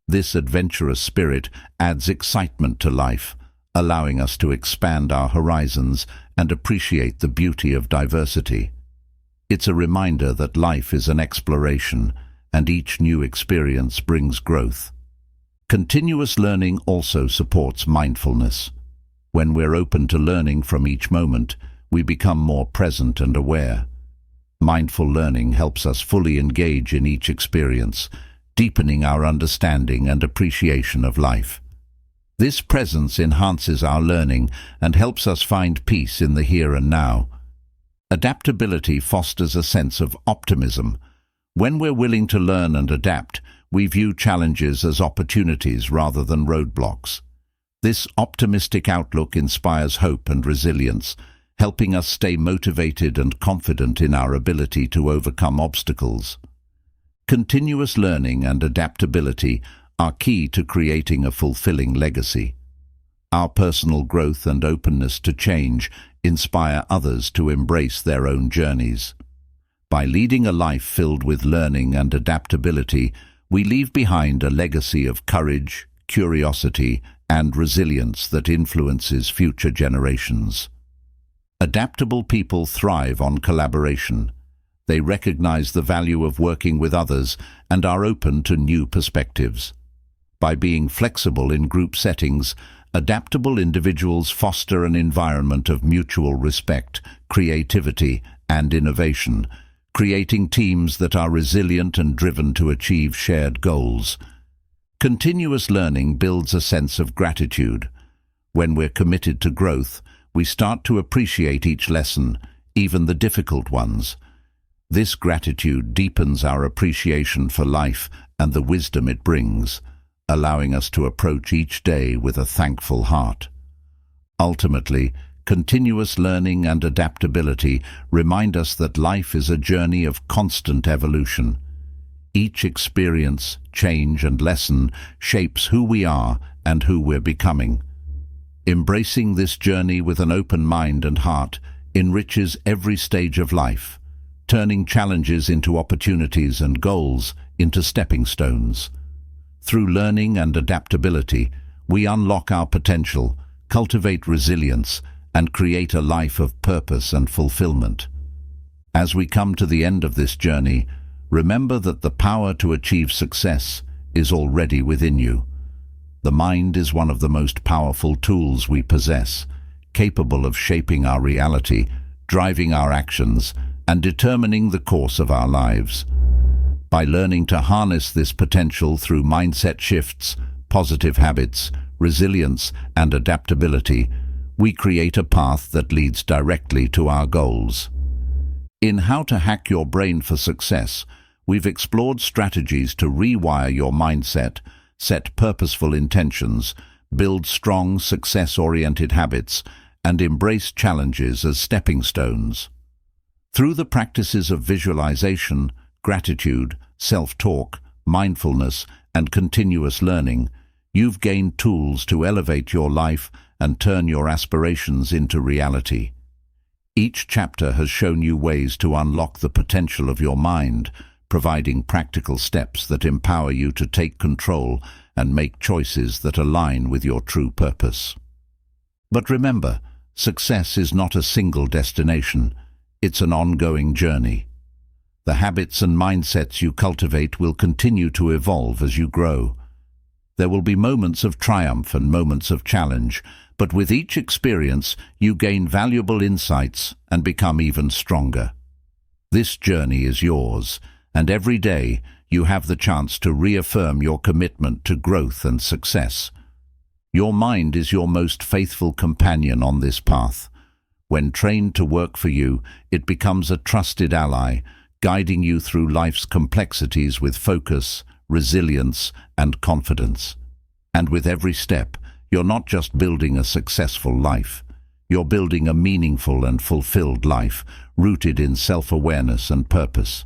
This adventurous spirit adds excitement to life, allowing us to expand our horizons and appreciate the beauty of diversity. It's a reminder that life is an exploration, and each new experience brings growth. Continuous learning also supports mindfulness. When we're open to learning from each moment, we become more present and aware. Mindful learning helps us fully engage in each experience, deepening our understanding and appreciation of life. This presence enhances our learning and helps us find peace in the here and now. Adaptability fosters a sense of optimism. When we're willing to learn and adapt, we view challenges as opportunities rather than roadblocks. This optimistic outlook inspires hope and resilience, helping us stay motivated and confident in our ability to overcome obstacles. Continuous learning and adaptability are key to creating a fulfilling legacy. Our personal growth and openness to change inspire others to embrace their own journeys. By leading a life filled with learning and adaptability, we leave behind a legacy of courage, curiosity, and resilience that influences future generations. Adaptable people thrive on collaboration. They recognize the value of working with others and are open to new perspectives. By being flexible in group settings, adaptable individuals foster an environment of mutual respect, creativity, and innovation, creating teams that are resilient and driven to achieve shared goals. Continuous learning builds a sense of gratitude. When we're committed to growth, we start to appreciate each lesson, even the difficult ones. This gratitude deepens our appreciation for life and the wisdom it brings, allowing us to approach each day with a thankful heart. Ultimately, continuous learning and adaptability remind us that life is a journey of constant evolution. Each experience, change, and lesson shapes who we are and who we're becoming. Embracing this journey with an open mind and heart enriches every stage of life, turning challenges into opportunities and goals into stepping stones. Through learning and adaptability, we unlock our potential, cultivate resilience, and create a life of purpose and fulfillment. As we come to the end of this journey, remember that the power to achieve success is already within you. The mind is one of the most powerful tools we possess, capable of shaping our reality, driving our actions, and determining the course of our lives. By learning to harness this potential through mindset shifts, positive habits, resilience, and adaptability, we create a path that leads directly to our goals. In How to Hack Your Brain for Success, we've explored strategies to rewire your mindset, set purposeful intentions, build strong, success-oriented habits, and embrace challenges as stepping stones. Through the practices of visualization, gratitude, self-talk, mindfulness, and continuous learning, you've gained tools to elevate your life and turn your aspirations into reality. Each chapter has shown you ways to unlock the potential of your mind, providing practical steps that empower you to take control and make choices that align with your true purpose. But remember, success is not a single destination. It's an ongoing journey. The habits and mindsets you cultivate will continue to evolve as you grow. There will be moments of triumph and moments of challenge, but with each experience you gain valuable insights and become even stronger. This journey is yours, and every day you have the chance to reaffirm your commitment to growth and success. Your mind is your most faithful companion on this path. When trained to work for you, it becomes a trusted ally, guiding you through life's complexities with focus, resilience, and confidence. And with every step, you're not just building a successful life. You're building a meaningful and fulfilled life, rooted in self-awareness and purpose.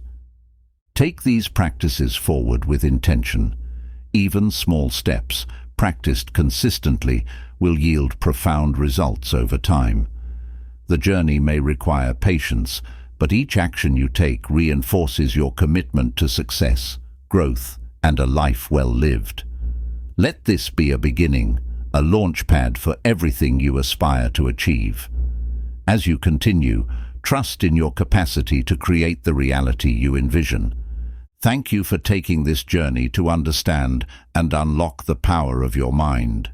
Take these practices forward with intention. Even small steps, practiced consistently, will yield profound results over time. The journey may require patience, but each action you take reinforces your commitment to success, growth, and a life well lived. Let this be a beginning, a launchpad for everything you aspire to achieve. As you continue, trust in your capacity to create the reality you envision. Thank you for taking this journey to understand and unlock the power of your mind.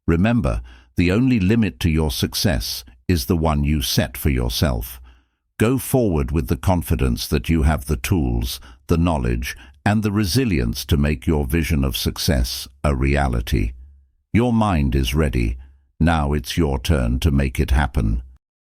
Remember, the only limit to your success is the one you set for yourself. Go forward with the confidence that you have the tools, the knowledge, and the resilience to make your vision of success a reality. Your mind is ready. Now it's your turn to make it happen.